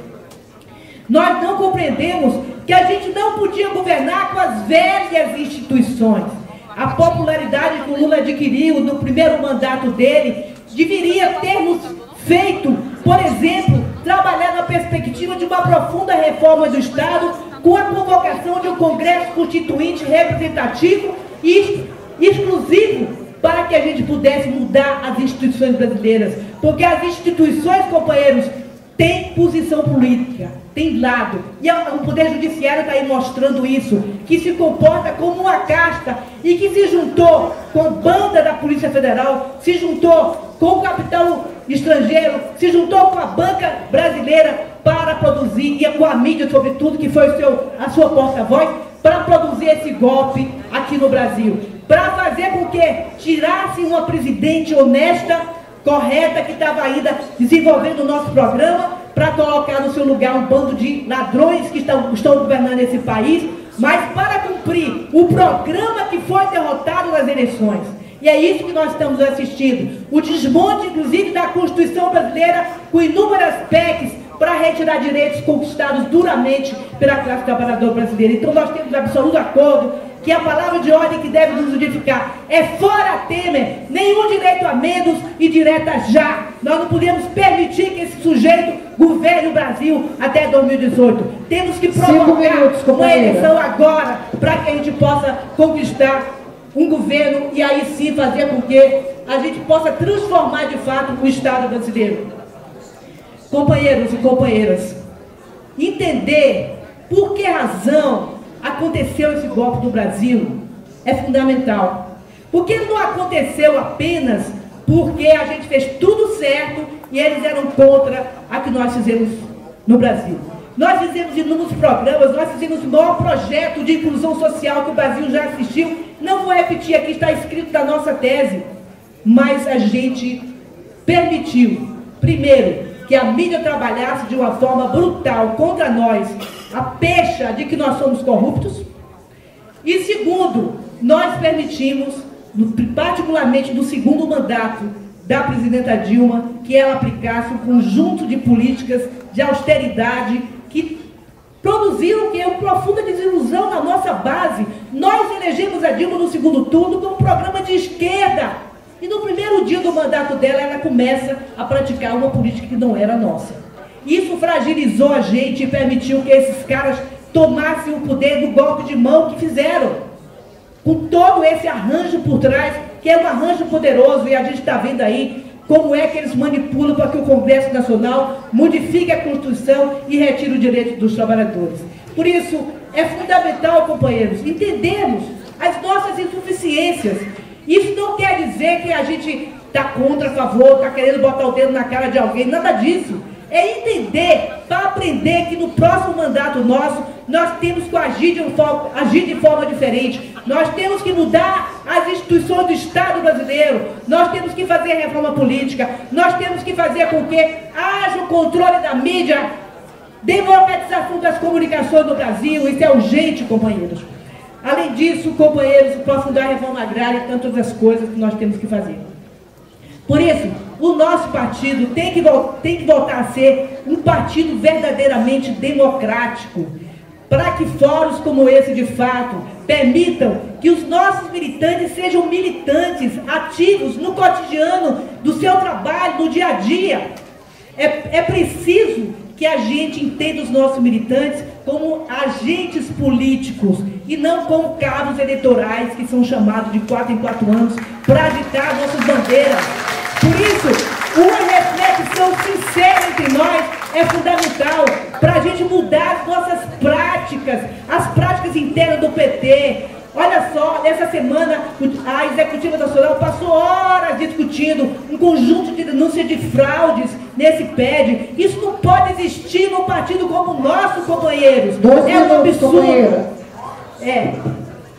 Nós não compreendemos que a gente não podia governar com as velhas instituições. A popularidade que o Lula adquiriu no primeiro mandato dele deveria termos feito, por exemplo, trabalhar na perspectiva de uma profunda reforma do Estado, com a convocação de um Congresso Constituinte representativo e exclusivo, para que a gente pudesse mudar as instituições brasileiras. porque as instituições, companheiros, têm posição política, tem lado, e o Poder Judiciário está aí mostrando isso, que se comporta como uma casta e que se juntou com a banda da Polícia Federal, se juntou com o capital estrangeiro, se juntou com a banca brasileira para produzir, e com a mídia sobretudo, que foi a sua porta-voz, para produzir esse golpe aqui no Brasil, para fazer com que tirasse uma presidente honesta, correta, que estava ainda desenvolvendo o nosso programa, para colocar no seu lugar um bando de ladrões que estão governando esse país, mas para cumprir o programa que foi derrotado nas eleições. E é isso que nós estamos assistindo. O desmonte, inclusive, da Constituição brasileira, com inúmeras PECs para retirar direitos conquistados duramente pela classe trabalhadora brasileira. Então nós temos absoluto acordo que a palavra de ordem que deve nos unificar é fora Temer, nenhum direito a menos e direta já. Nós não podemos permitir que esse sujeito governe o Brasil até 2018. Temos que provocar uma eleição agora para que a gente possa conquistar um governo e aí sim fazer com que a gente possa transformar de fato o Estado brasileiro. Companheiros e companheiras, entender por que razão aconteceu esse golpe no Brasil é fundamental. Porque ele não aconteceu apenas porque a gente fez tudo certo e eles eram contra a que nós fizemos no Brasil. Nós fizemos inúmeros programas, nós fizemos o maior projeto de inclusão social que o Brasil já assistiu. Não vou repetir aqui, está escrito na nossa tese. Mas a gente permitiu, primeiro, que a mídia trabalhasse de uma forma brutal contra nós, a pecha de que nós somos corruptos. E segundo, nós permitimos, particularmente no segundo mandato da presidenta Dilma, que ela aplicasse um conjunto de políticas de austeridade que produziram uma profunda desilusão na nossa base. Nós elegemos a Dilma no segundo turno com um programa de esquerda. E no primeiro dia do mandato dela, ela começa a praticar uma política que não era nossa. Isso fragilizou a gente e permitiu que esses caras tomassem o poder do golpe de mão que fizeram. Com todo esse arranjo por trás, que é um arranjo poderoso, e a gente está vendo aí como é que eles manipulam para que o Congresso Nacional modifique a Constituição e retire o direito dos trabalhadores. Por isso, é fundamental, companheiros, entendermos as nossas insuficiências. Isso não quer dizer que a gente está contra, a favor, está querendo botar o dedo na cara de alguém, nada disso. É entender, para aprender que no próximo mandato nosso, nós temos que agir de forma diferente. Nós temos que mudar as instituições do Estado brasileiro. Nós temos que fazer reforma política. Nós temos que fazer com que haja o controle da mídia, democratização das comunicações no Brasil. Isso é urgente, companheiros. Além disso, companheiros, aprofundar a reforma agrária e tantas outras coisas que nós temos que fazer. Por isso, o nosso partido tem que voltar a ser um partido verdadeiramente democrático, para que fóruns como esse, de fato, permitam que os nossos militantes sejam militantes ativos no cotidiano do seu trabalho, no dia a dia. É preciso que a gente entenda os nossos militantes como agentes políticos e não como cabos eleitorais que são chamados de 4 em 4 anos para agitar nossas bandeiras. Por isso, uma reflexão sincera entre nós é fundamental para a gente mudar as nossas práticas, as práticas internas do PT. Olha só, nessa semana a Executiva Nacional passou horas discutindo um conjunto de denúncias de fraudes nesse PED. Isso não pode existir num partido como o nosso, companheiros. É um absurdo.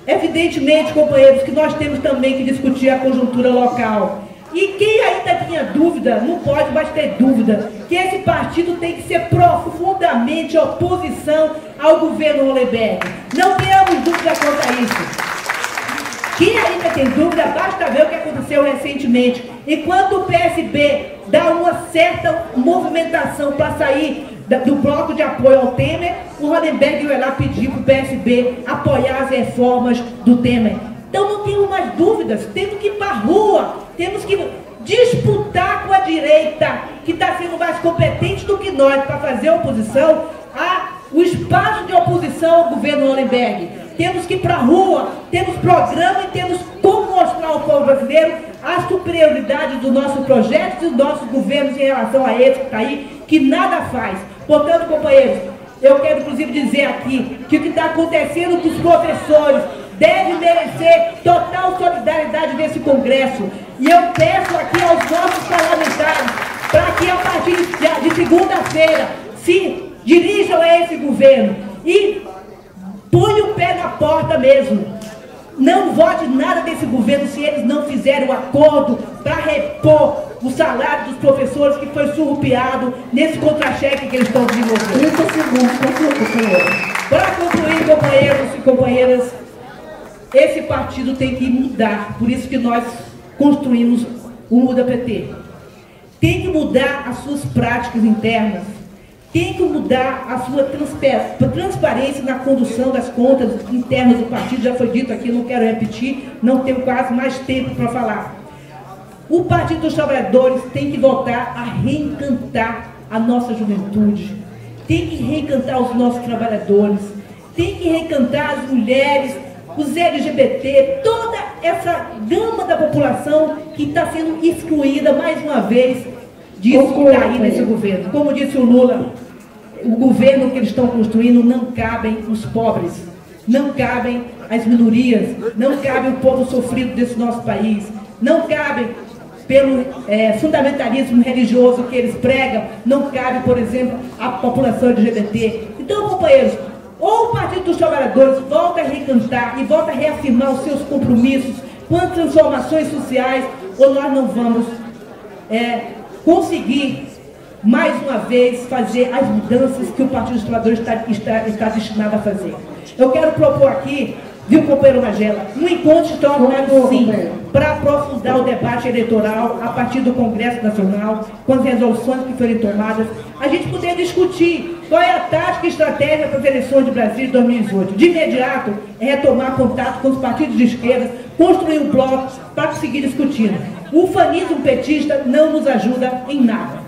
Evidentemente, companheiros, que nós temos também que discutir a conjuntura local. E quem ainda tinha dúvida, não pode mais ter dúvida, que esse partido tem que ser profundamente oposição ao governo Hollenberg. Não tenhamos dúvida quanto a isso. Quem ainda tem dúvida, basta ver o que aconteceu recentemente. Enquanto o PSB dá uma certa movimentação para sair do bloco de apoio ao Temer, o Hollenberg vai lá pedir para o PSB apoiar as reformas do Temer. Então não tenho mais dúvidas, temos que ir para a rua, temos que disputar com a direita, que está sendo mais competente do que nós para fazer oposição o espaço de oposição ao governo Hollenberg. Temos que ir para a rua, temos programa e temos como mostrar ao povo brasileiro a superioridade do nosso projeto e dos nossos governos em relação a esse que está aí, que nada faz. Portanto, companheiros, eu quero inclusive dizer aqui que o que está acontecendo com os professores deve merecer total solidariedade desse Congresso. E eu peço aqui aos nossos parlamentares para que a partir de segunda-feira se dirijam a esse governo e ponham o pé na porta mesmo. Não vote nada desse governo se eles não fizerem o acordo para repor o salário dos professores que foi surrupiado nesse contra-cheque que eles estão desenvolvendo. 30 segundos, para concluir, companheiros e companheiras, esse partido tem que mudar. Por isso que nós construímos o Muda PT. Tem que mudar as suas práticas internas. Tem que mudar a sua transparência na condução das contas internas do partido. Já foi dito aqui, não quero repetir, não tenho quase mais tempo para falar. O Partido dos Trabalhadores tem que voltar a reencantar a nossa juventude, tem que reencantar os nossos trabalhadores, tem que reencantar as mulheres, os LGBT, toda essa gama da população que está sendo excluída mais uma vez disso que está aí nesse governo. Como disse o Lula, o governo que eles estão construindo não cabem os pobres, não cabem as minorias, não cabe o povo sofrido desse nosso país, não cabe pelo fundamentalismo religioso que eles pregam, não cabe, por exemplo, a população LGBT. Então, companheiros, ou o Partido dos Trabalhadores volta a recantar e volta a reafirmar os seus compromissos com as transformações sociais, ou nós não vamos conseguir mais uma vez fazer as mudanças que o Partido dos Trabalhadores está destinado a fazer. Eu quero propor aqui, viu, companheiro Magela, um encontro extraordinário, sim, para aprofundar o debate eleitoral a partir do Congresso Nacional, com as resoluções que forem tomadas, a gente poder discutir qual é a tática e estratégia para as eleições de Brasília de 2018. De imediato, é retomar contato com os partidos de esquerda, construir um bloco para seguir discutindo. O ufanismo petista não nos ajuda em nada.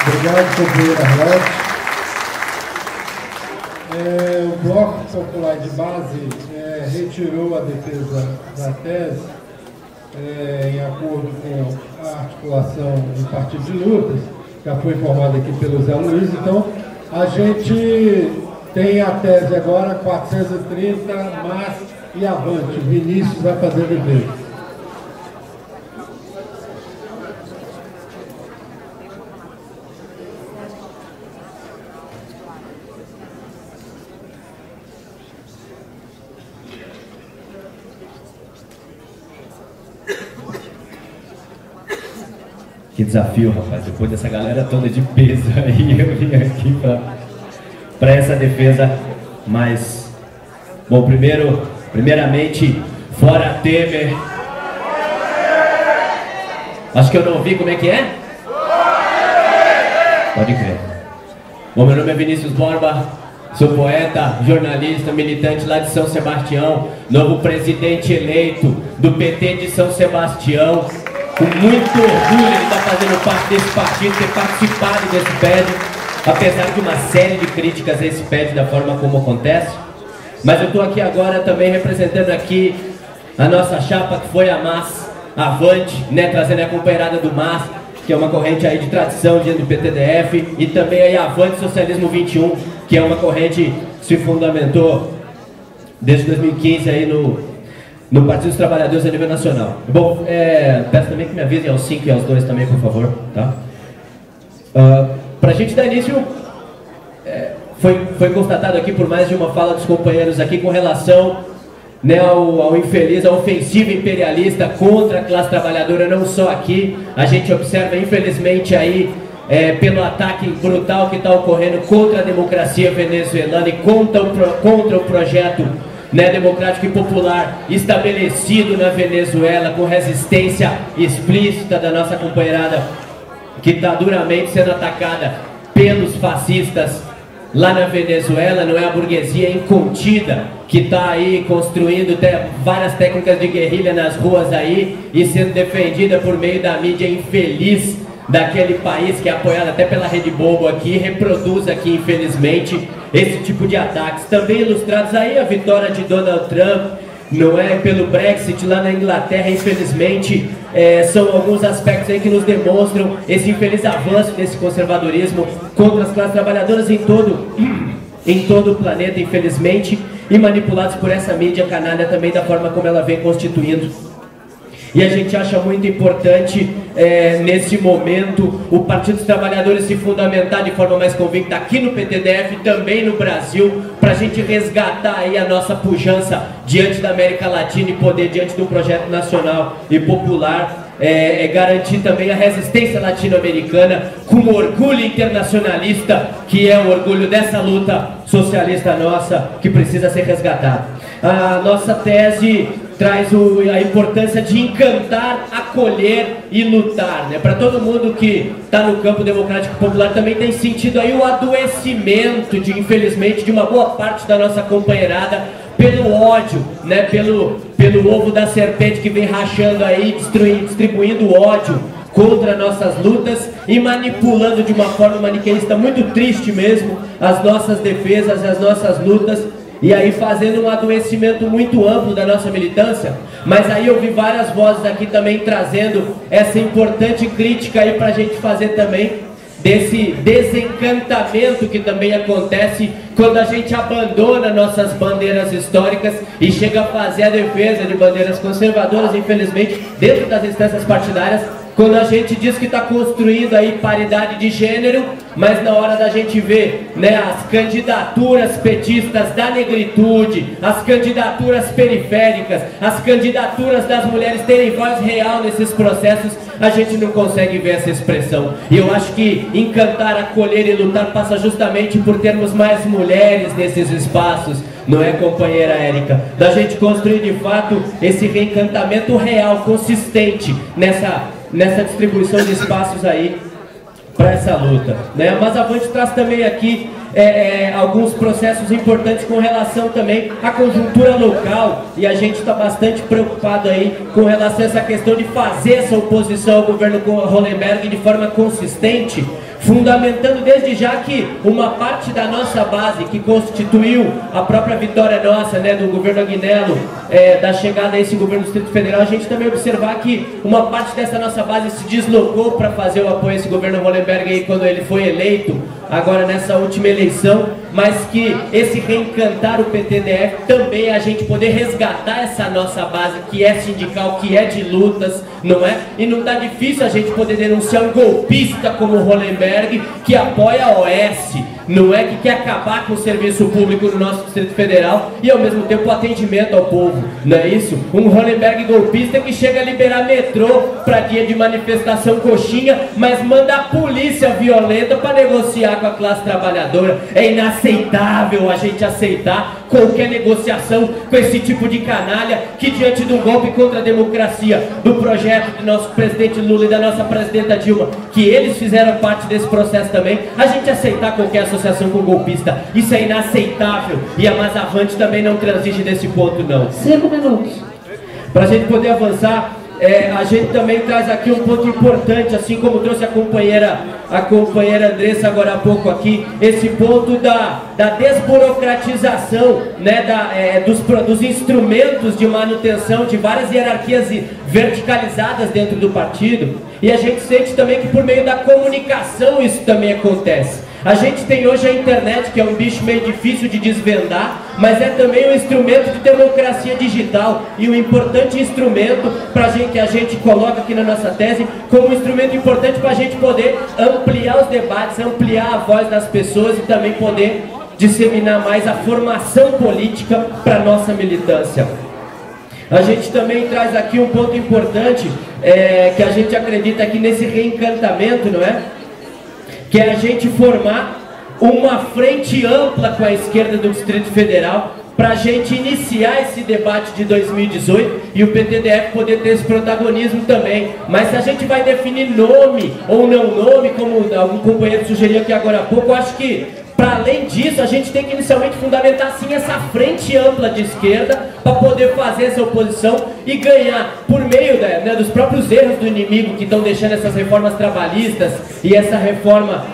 Obrigado, companheira Arlete. O Bloco Popular de Base retirou a defesa da tese em acordo com a articulação do Partido de Lutas, já foi informado aqui pelo Zé Luiz. Então, a gente tem a tese agora 430, mas e avante. Vinícius vai fazer a defesa. Que desafio, rapaz, depois dessa galera toda de peso aí, eu vim aqui para essa defesa, mas, bom, primeiramente, fora Temer. Acho que eu não ouvi, como é que é? Pode crer. Bom, meu nome é Vinícius Borba, sou poeta, jornalista, militante lá de São Sebastião, novo presidente eleito do PT de São Sebastião. Com muito orgulho ele está fazendo parte desse partido, ter participado desse PED, apesar de uma série de críticas a esse PED da forma como acontece. Mas eu estou aqui agora também representando aqui a nossa chapa, que foi a MAS Avante, né, trazendo a companheirada do MAS, que é uma corrente aí de tradição dentro do PTDF, e também aí a Avante Socialismo 21, que é uma corrente que se fundamentou desde 2015 aí no Partido dos Trabalhadores a nível nacional. Bom, peço também que me avisem aos 5 e aos 2 também, por favor, tá? Para a gente dar início, foi constatado aqui por mais de uma fala dos companheiros aqui com relação, né, ao infeliz, à ofensiva imperialista contra a classe trabalhadora, não só aqui. A gente observa, infelizmente, aí, pelo ataque brutal que está ocorrendo contra a democracia venezuelana e contra o projeto, né, democrático e popular estabelecido na Venezuela, com resistência explícita da nossa companheirada, que está duramente sendo atacada pelos fascistas lá na Venezuela. Não é a burguesia incontida que está aí construindo várias técnicas de guerrilha nas ruas aí e sendo defendida por meio da mídia infeliz daquele país, que é apoiada até pela Rede Bobo aqui, reproduz aqui, infelizmente, esse tipo de ataques. Também ilustrados aí a vitória de Donald Trump não é? Pelo Brexit lá na Inglaterra, infelizmente, são alguns aspectos aí que nos demonstram esse infeliz avanço desse conservadorismo contra as classes trabalhadoras em todo o planeta, infelizmente, e manipulados por essa mídia canalha também da forma como ela vem constituindo. E a gente acha muito importante, nesse momento, o Partido dos Trabalhadores se fundamentar de forma mais convicta aqui no PTDF, também no Brasil, para a gente resgatar aí a nossa pujança diante da América Latina e poder, diante de um projeto nacional e popular, garantir também a resistência latino-americana com o orgulho internacionalista, que é o orgulho dessa luta socialista nossa, que precisa ser resgatada. A nossa tese traz a importância de encantar, acolher e lutar, né? Para todo mundo que está no campo democrático popular também tem sentido aí o adoecimento, infelizmente, de uma boa parte da nossa companheirada pelo ódio, né? Pelo ovo da serpente que vem rachando aí, distribuindo ódio contra nossas lutas e manipulando de uma forma maniqueísta muito triste mesmo as nossas defesas e as nossas lutas, e aí fazendo um adoecimento muito amplo da nossa militância. Mas aí eu vi várias vozes aqui também trazendo essa importante crítica aí pra gente fazer também desse desencantamento que também acontece quando a gente abandona nossas bandeiras históricas e chega a fazer a defesa de bandeiras conservadoras, infelizmente, dentro das instâncias partidárias, quando a gente diz que está construindo aí paridade de gênero, mas na hora da gente ver, né, as candidaturas petistas da negritude, as candidaturas periféricas, as candidaturas das mulheres terem voz real nesses processos, a gente não consegue ver essa expressão. E eu acho que encantar, acolher e lutar passa justamente por termos mais mulheres nesses espaços, não é, companheira Érica? Da gente construir de fato esse reencantamento real, consistente nessa distribuição de espaços aí para essa luta, né? Mas Avante traz também aqui alguns processos importantes com relação também à conjuntura local, e a gente está bastante preocupado aí com relação a essa questão de fazer essa oposição ao governo Hollenberg de forma consistente, fundamentando desde já que uma parte da nossa base que constituiu a própria vitória nossa, né, do governo Aguinello, da chegada a esse governo do Distrito Federal, a gente também observar que uma parte dessa nossa base se deslocou para fazer o apoio a esse governo Hollenberg aí quando ele foi eleito, agora nessa última eleição, mas que esse reencantar o PTDF também é a gente poder resgatar essa nossa base que é sindical, que é de lutas, não é? E não tá difícil a gente poder denunciar um golpista como o Hollenberg, que apoia a OS, não é? Que quer acabar com o serviço público no nosso Distrito Federal e ao mesmo tempo o atendimento ao povo, não é isso? Um Hollenberg golpista que chega a liberar metrô para dia de manifestação coxinha, mas manda a polícia violenta para negociar com a classe trabalhadora. É inaceitável a gente aceitar qualquer negociação com esse tipo de canalha que, diante do golpe contra a democracia, do projeto do nosso presidente Lula e da nossa presidenta Dilma, que eles fizeram parte desse processo também, a gente aceitar qualquer associação com golpista, isso é inaceitável, e a Mais Avante também não transige desse ponto não. 5 minutos. Para a gente poder avançar, a gente também traz aqui um ponto importante, assim como trouxe a companheira Andressa agora há pouco aqui, esse ponto da desburocratização, né, dos instrumentos de manutenção de várias hierarquias verticalizadas dentro do partido, e a gente sente também que por meio da comunicação isso também acontece. A gente tem hoje a internet, que é um bicho meio difícil de desvendar, mas é também um instrumento de democracia digital e um importante instrumento que a gente coloca aqui na nossa tese como um instrumento importante para a gente poder ampliar os debates, ampliar a voz das pessoas e também poder disseminar mais a formação política para a nossa militância. A gente também traz aqui um ponto importante, que a gente acredita aqui nesse reencantamento, não é? Que é a gente formar uma frente ampla com a esquerda do Distrito Federal para a gente iniciar esse debate de 2018 e o PTDF poder ter esse protagonismo também. Mas se a gente vai definir nome ou não nome, como algum companheiro sugeriu aqui agora há pouco, eu acho que, para além disso, a gente tem que inicialmente fundamentar sim essa frente ampla de esquerda para poder fazer essa oposição e ganhar por meio dos próprios erros do inimigo que estão deixando essas reformas trabalhistas e essa reforma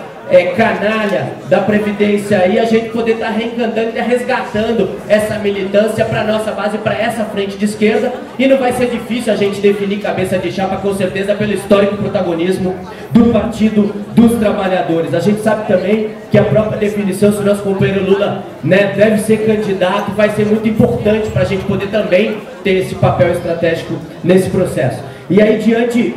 canalha da Previdência aí, a gente poder estar reencantando e resgatando essa militância para a nossa base, para essa frente de esquerda. E não vai ser difícil a gente definir cabeça de chapa, com certeza, pelo histórico protagonismo do Partido dos Trabalhadores. A gente sabe também que a própria definição, se o nosso companheiro Lula, né, deve ser candidato, vai ser muito importante para a gente poder também ter esse papel estratégico nesse processo. E aí, diante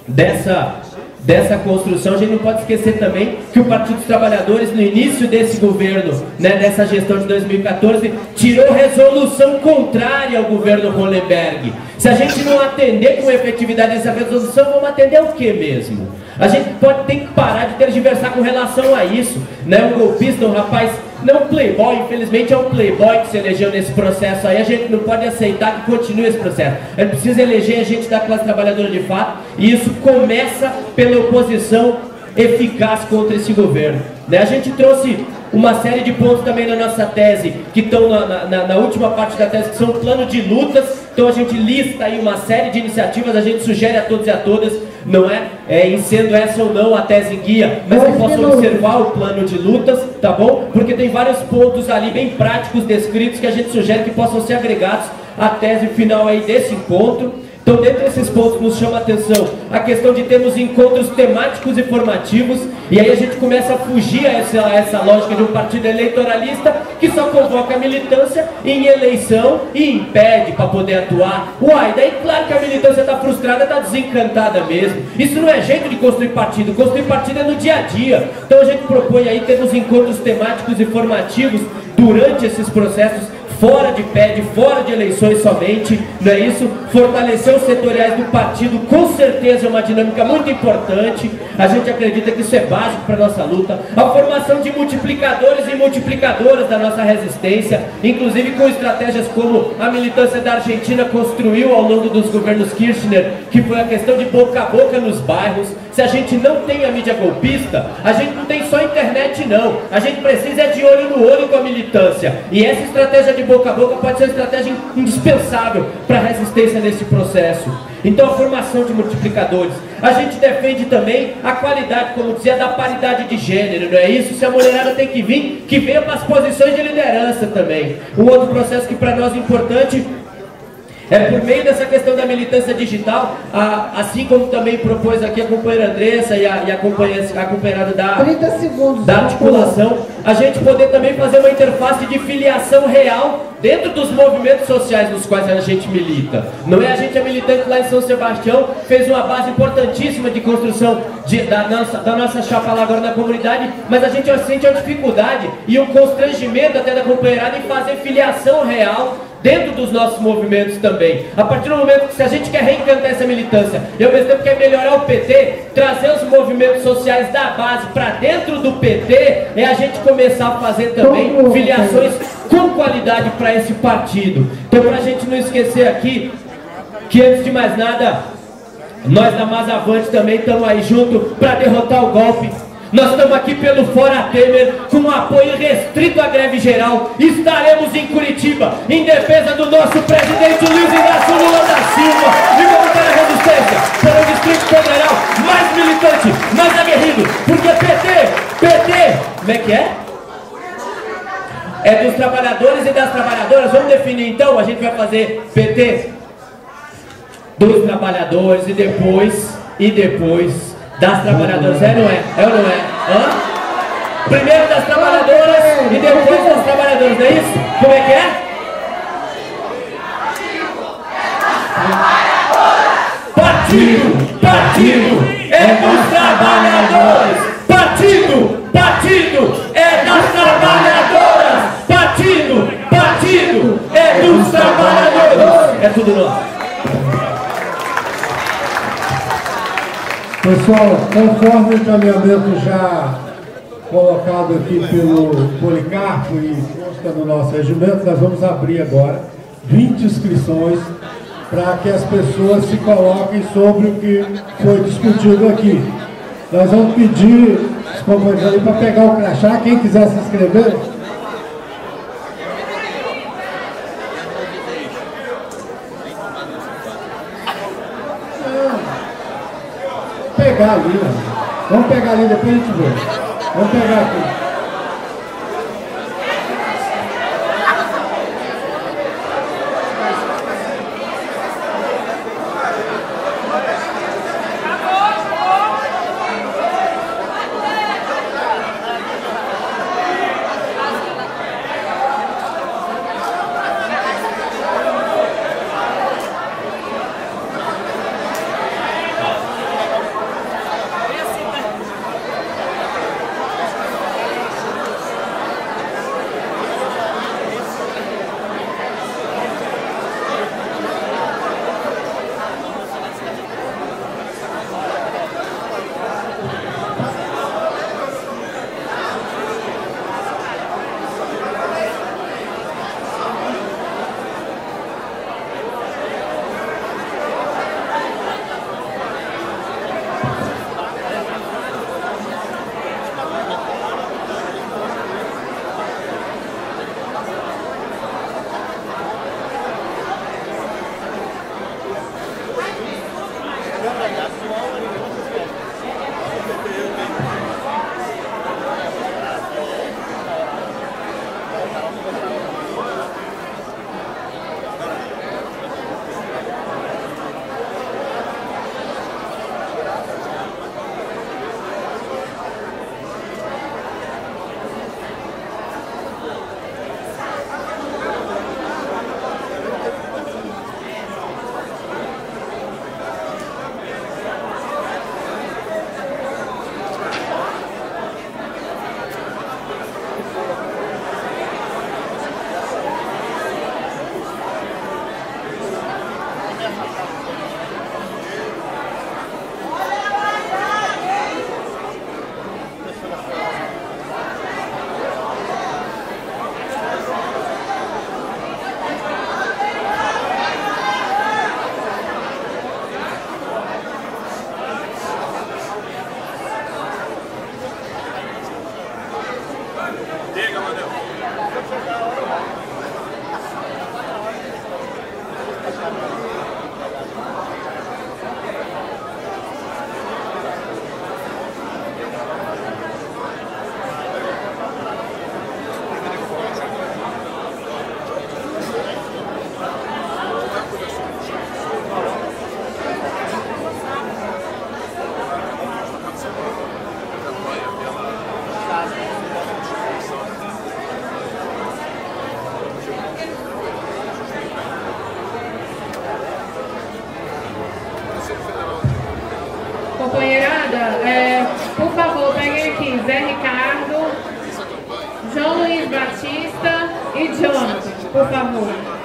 dessa construção, a gente não pode esquecer também que o Partido dos Trabalhadores, no início desse governo, né, dessa gestão de 2014, tirou resolução contrária ao governo Hollenberg. Se a gente não atender com efetividade essa resolução, vamos atender o que mesmo? A gente tem que parar de tergiversar com relação a isso, né? Um golpista, um rapaz, não um playboy, infelizmente é um playboy que se elegeu nesse processo aí, a gente não pode aceitar que continue esse processo. A gente precisa eleger a gente da classe trabalhadora de fato, e isso começa pela oposição eficaz contra esse governo, né? A gente trouxe uma série de pontos também na nossa tese, que estão na última parte da tese, que são um plano de lutas. Então a gente lista aí uma série de iniciativas, a gente sugere a todos e a todas, não em sendo essa ou não a tese guia, mas que possam observar o plano de lutas, tá bom? Porque tem vários pontos ali bem práticos descritos que a gente sugere que possam ser agregados à tese final aí desse encontro. Então, dentre esses pontos, nos chama a atenção a questão de termos encontros temáticos e formativos, e aí a gente começa a fugir a essa lógica de um partido eleitoralista que só convoca a militância em eleição e impede para poder atuar. Uai, daí claro que a militância está frustrada, está desencantada mesmo. Isso não é jeito de construir partido é no dia a dia. Então a gente propõe aí termos encontros temáticos e formativos durante esses processos, fora de PED, fora de eleições somente, não é isso? Fortalecer os setoriais do partido, com certeza é uma dinâmica muito importante. A gente acredita que isso é básico para a nossa luta. A formação de multiplicadores e multiplicadoras da nossa resistência, inclusive com estratégias como a militância da Argentina construiu ao longo dos governos Kirchner, que foi a questão de boca a boca nos bairros. Se a gente não tem a mídia golpista, a gente não tem só internet não, a gente precisa de olho no olho com a militância, e essa estratégia de boca a boca pode ser uma estratégia indispensável para a resistência nesse processo. Então a formação de multiplicadores, a gente defende também a qualidade, como dizia, da paridade de gênero, não é isso? Se a mulherada tem que vir, que venha para as posições de liderança também. Um outro processo que para nós é importante é por meio dessa questão da militância digital, assim como também propôs aqui a companheira Andressa e a companheirada da articulação, a gente poder também fazer uma interface de filiação real dentro dos movimentos sociais nos quais a gente milita. Não é? A gente é militante lá em São Sebastião, fez uma base importantíssima de construção da nossa chapa lá agora na comunidade, mas a gente sente a dificuldade e um constrangimento até da companheirada em fazer filiação real dentro dos nossos movimentos também. A partir do momento que, se a gente quer reencantar essa militância e ao mesmo tempo quer melhorar o PT, trazer os movimentos sociais da base para dentro do PT, é a gente começar a fazer também filiações com qualidade para esse partido. Então, para a gente não esquecer aqui que, antes de mais nada, nós da Mais Avante também estamos aí junto para derrotar o golpe. Nós estamos aqui pelo Fora Temer, com um apoio restrito à greve geral. Estaremos em Curitiba, em defesa do nosso presidente Luiz Inácio Lula da Silva. E vamos ter a resistência pelo Distrito Federal mais militante, mais aguerrido. Porque PT, como é que é? É dos trabalhadores e das trabalhadoras. Vamos definir então, a gente vai fazer PT dos trabalhadores e depois das trabalhadoras. É ou não é? É ou não é? Hã? Primeiro das trabalhadoras e depois das trabalhadoras, não é isso? Como é que é? Partido é dos trabalhadores. Partido é das trabalhadoras. Partido é dos trabalhadores. É tudo nosso. Pessoal, conforme o encaminhamento já colocado aqui pelo Policarpo e consta no nosso regimento, nós vamos abrir agora 20 inscrições para que as pessoas se coloquem sobre o que foi discutido aqui. Nós vamos pedir os companheiros ali para pegar o crachá, quem quiser se inscrever. Pegar ali, né? Vamos pegar ali, depois a gente vê. Vamos pegar aqui. Companheirada, por favor, peguem aqui Zé Ricardo, João Luiz Batista e Jonathan, por favor.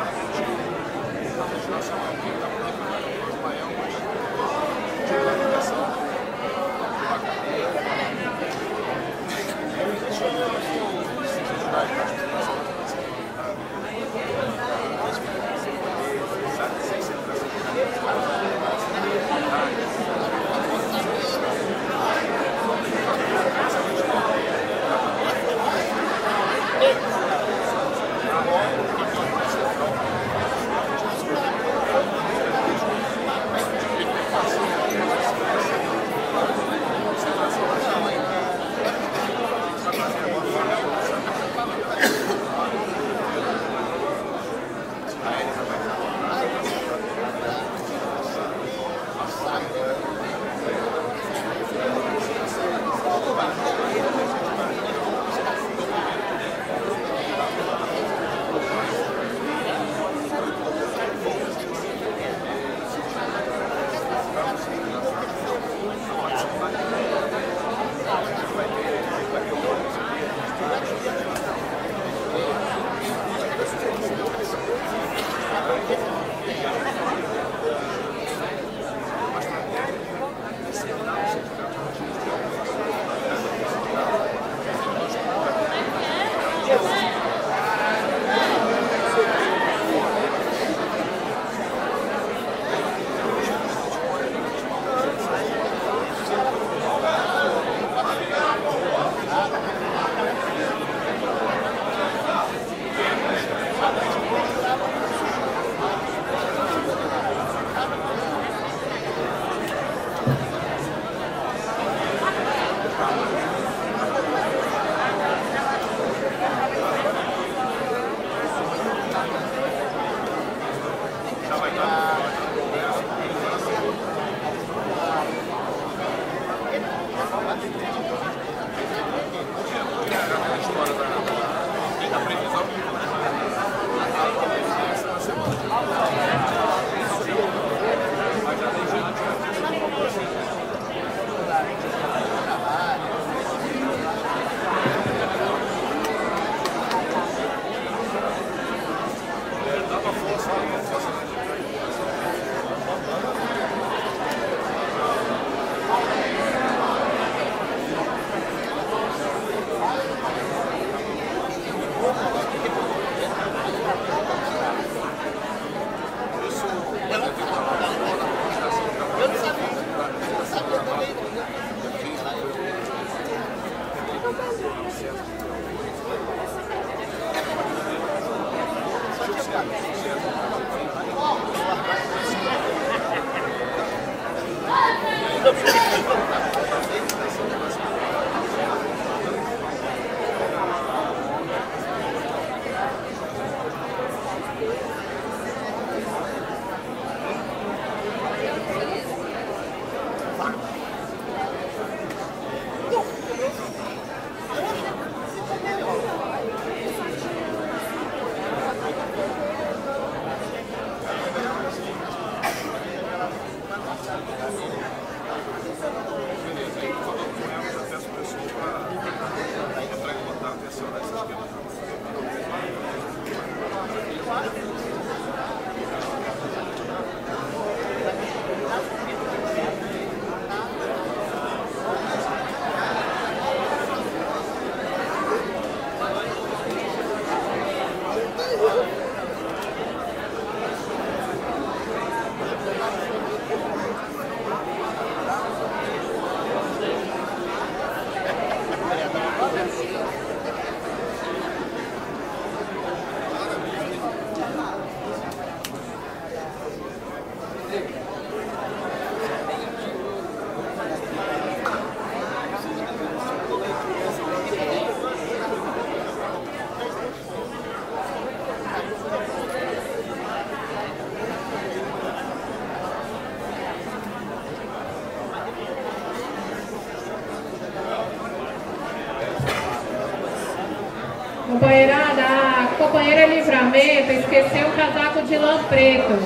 Companheirada, a companheira Livramento esqueceu o casaco de lã preto.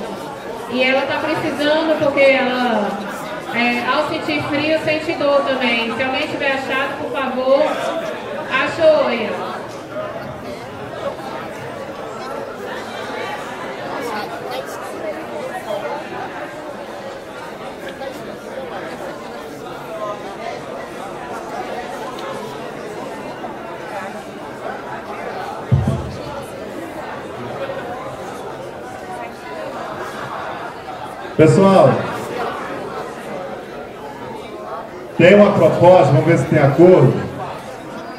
E ela está precisando porque ela, ao sentir frio, sente dor também. Se alguém tiver achado, por favor, achou aí. Pessoal, tem uma proposta, vamos ver se tem acordo,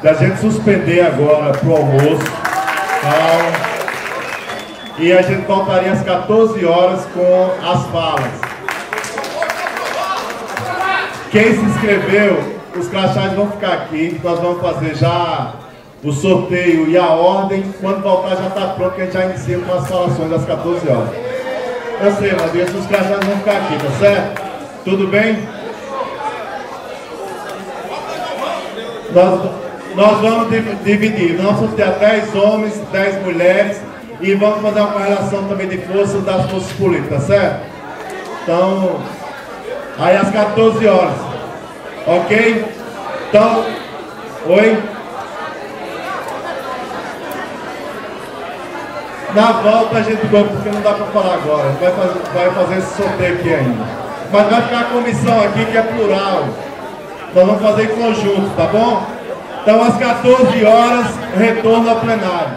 da gente suspender agora para o almoço, e a gente voltaria às 14 horas com as falas. Quem se inscreveu, os crachás vão ficar aqui, nós vamos fazer já o sorteio e a ordem, quando voltar já está pronto, que a gente já inicia com as falações às 14 horas. Eu sei, mas os crachás vão ficar aqui, tá certo? Tudo bem? Nós vamos dividir, nós vamos ter 10 homens, 10 mulheres e vamos fazer uma correlação também de força das forças políticas, tá certo? Então, aí às 14 horas, ok? Então, oi? Na volta a gente gosta, porque não dá para falar agora, a gente vai fazer esse sorteio aqui ainda. Mas vai ficar a comissão aqui que é plural. Nós vamos fazer em conjunto, tá bom? Então às 14 horas, retorno ao plenário.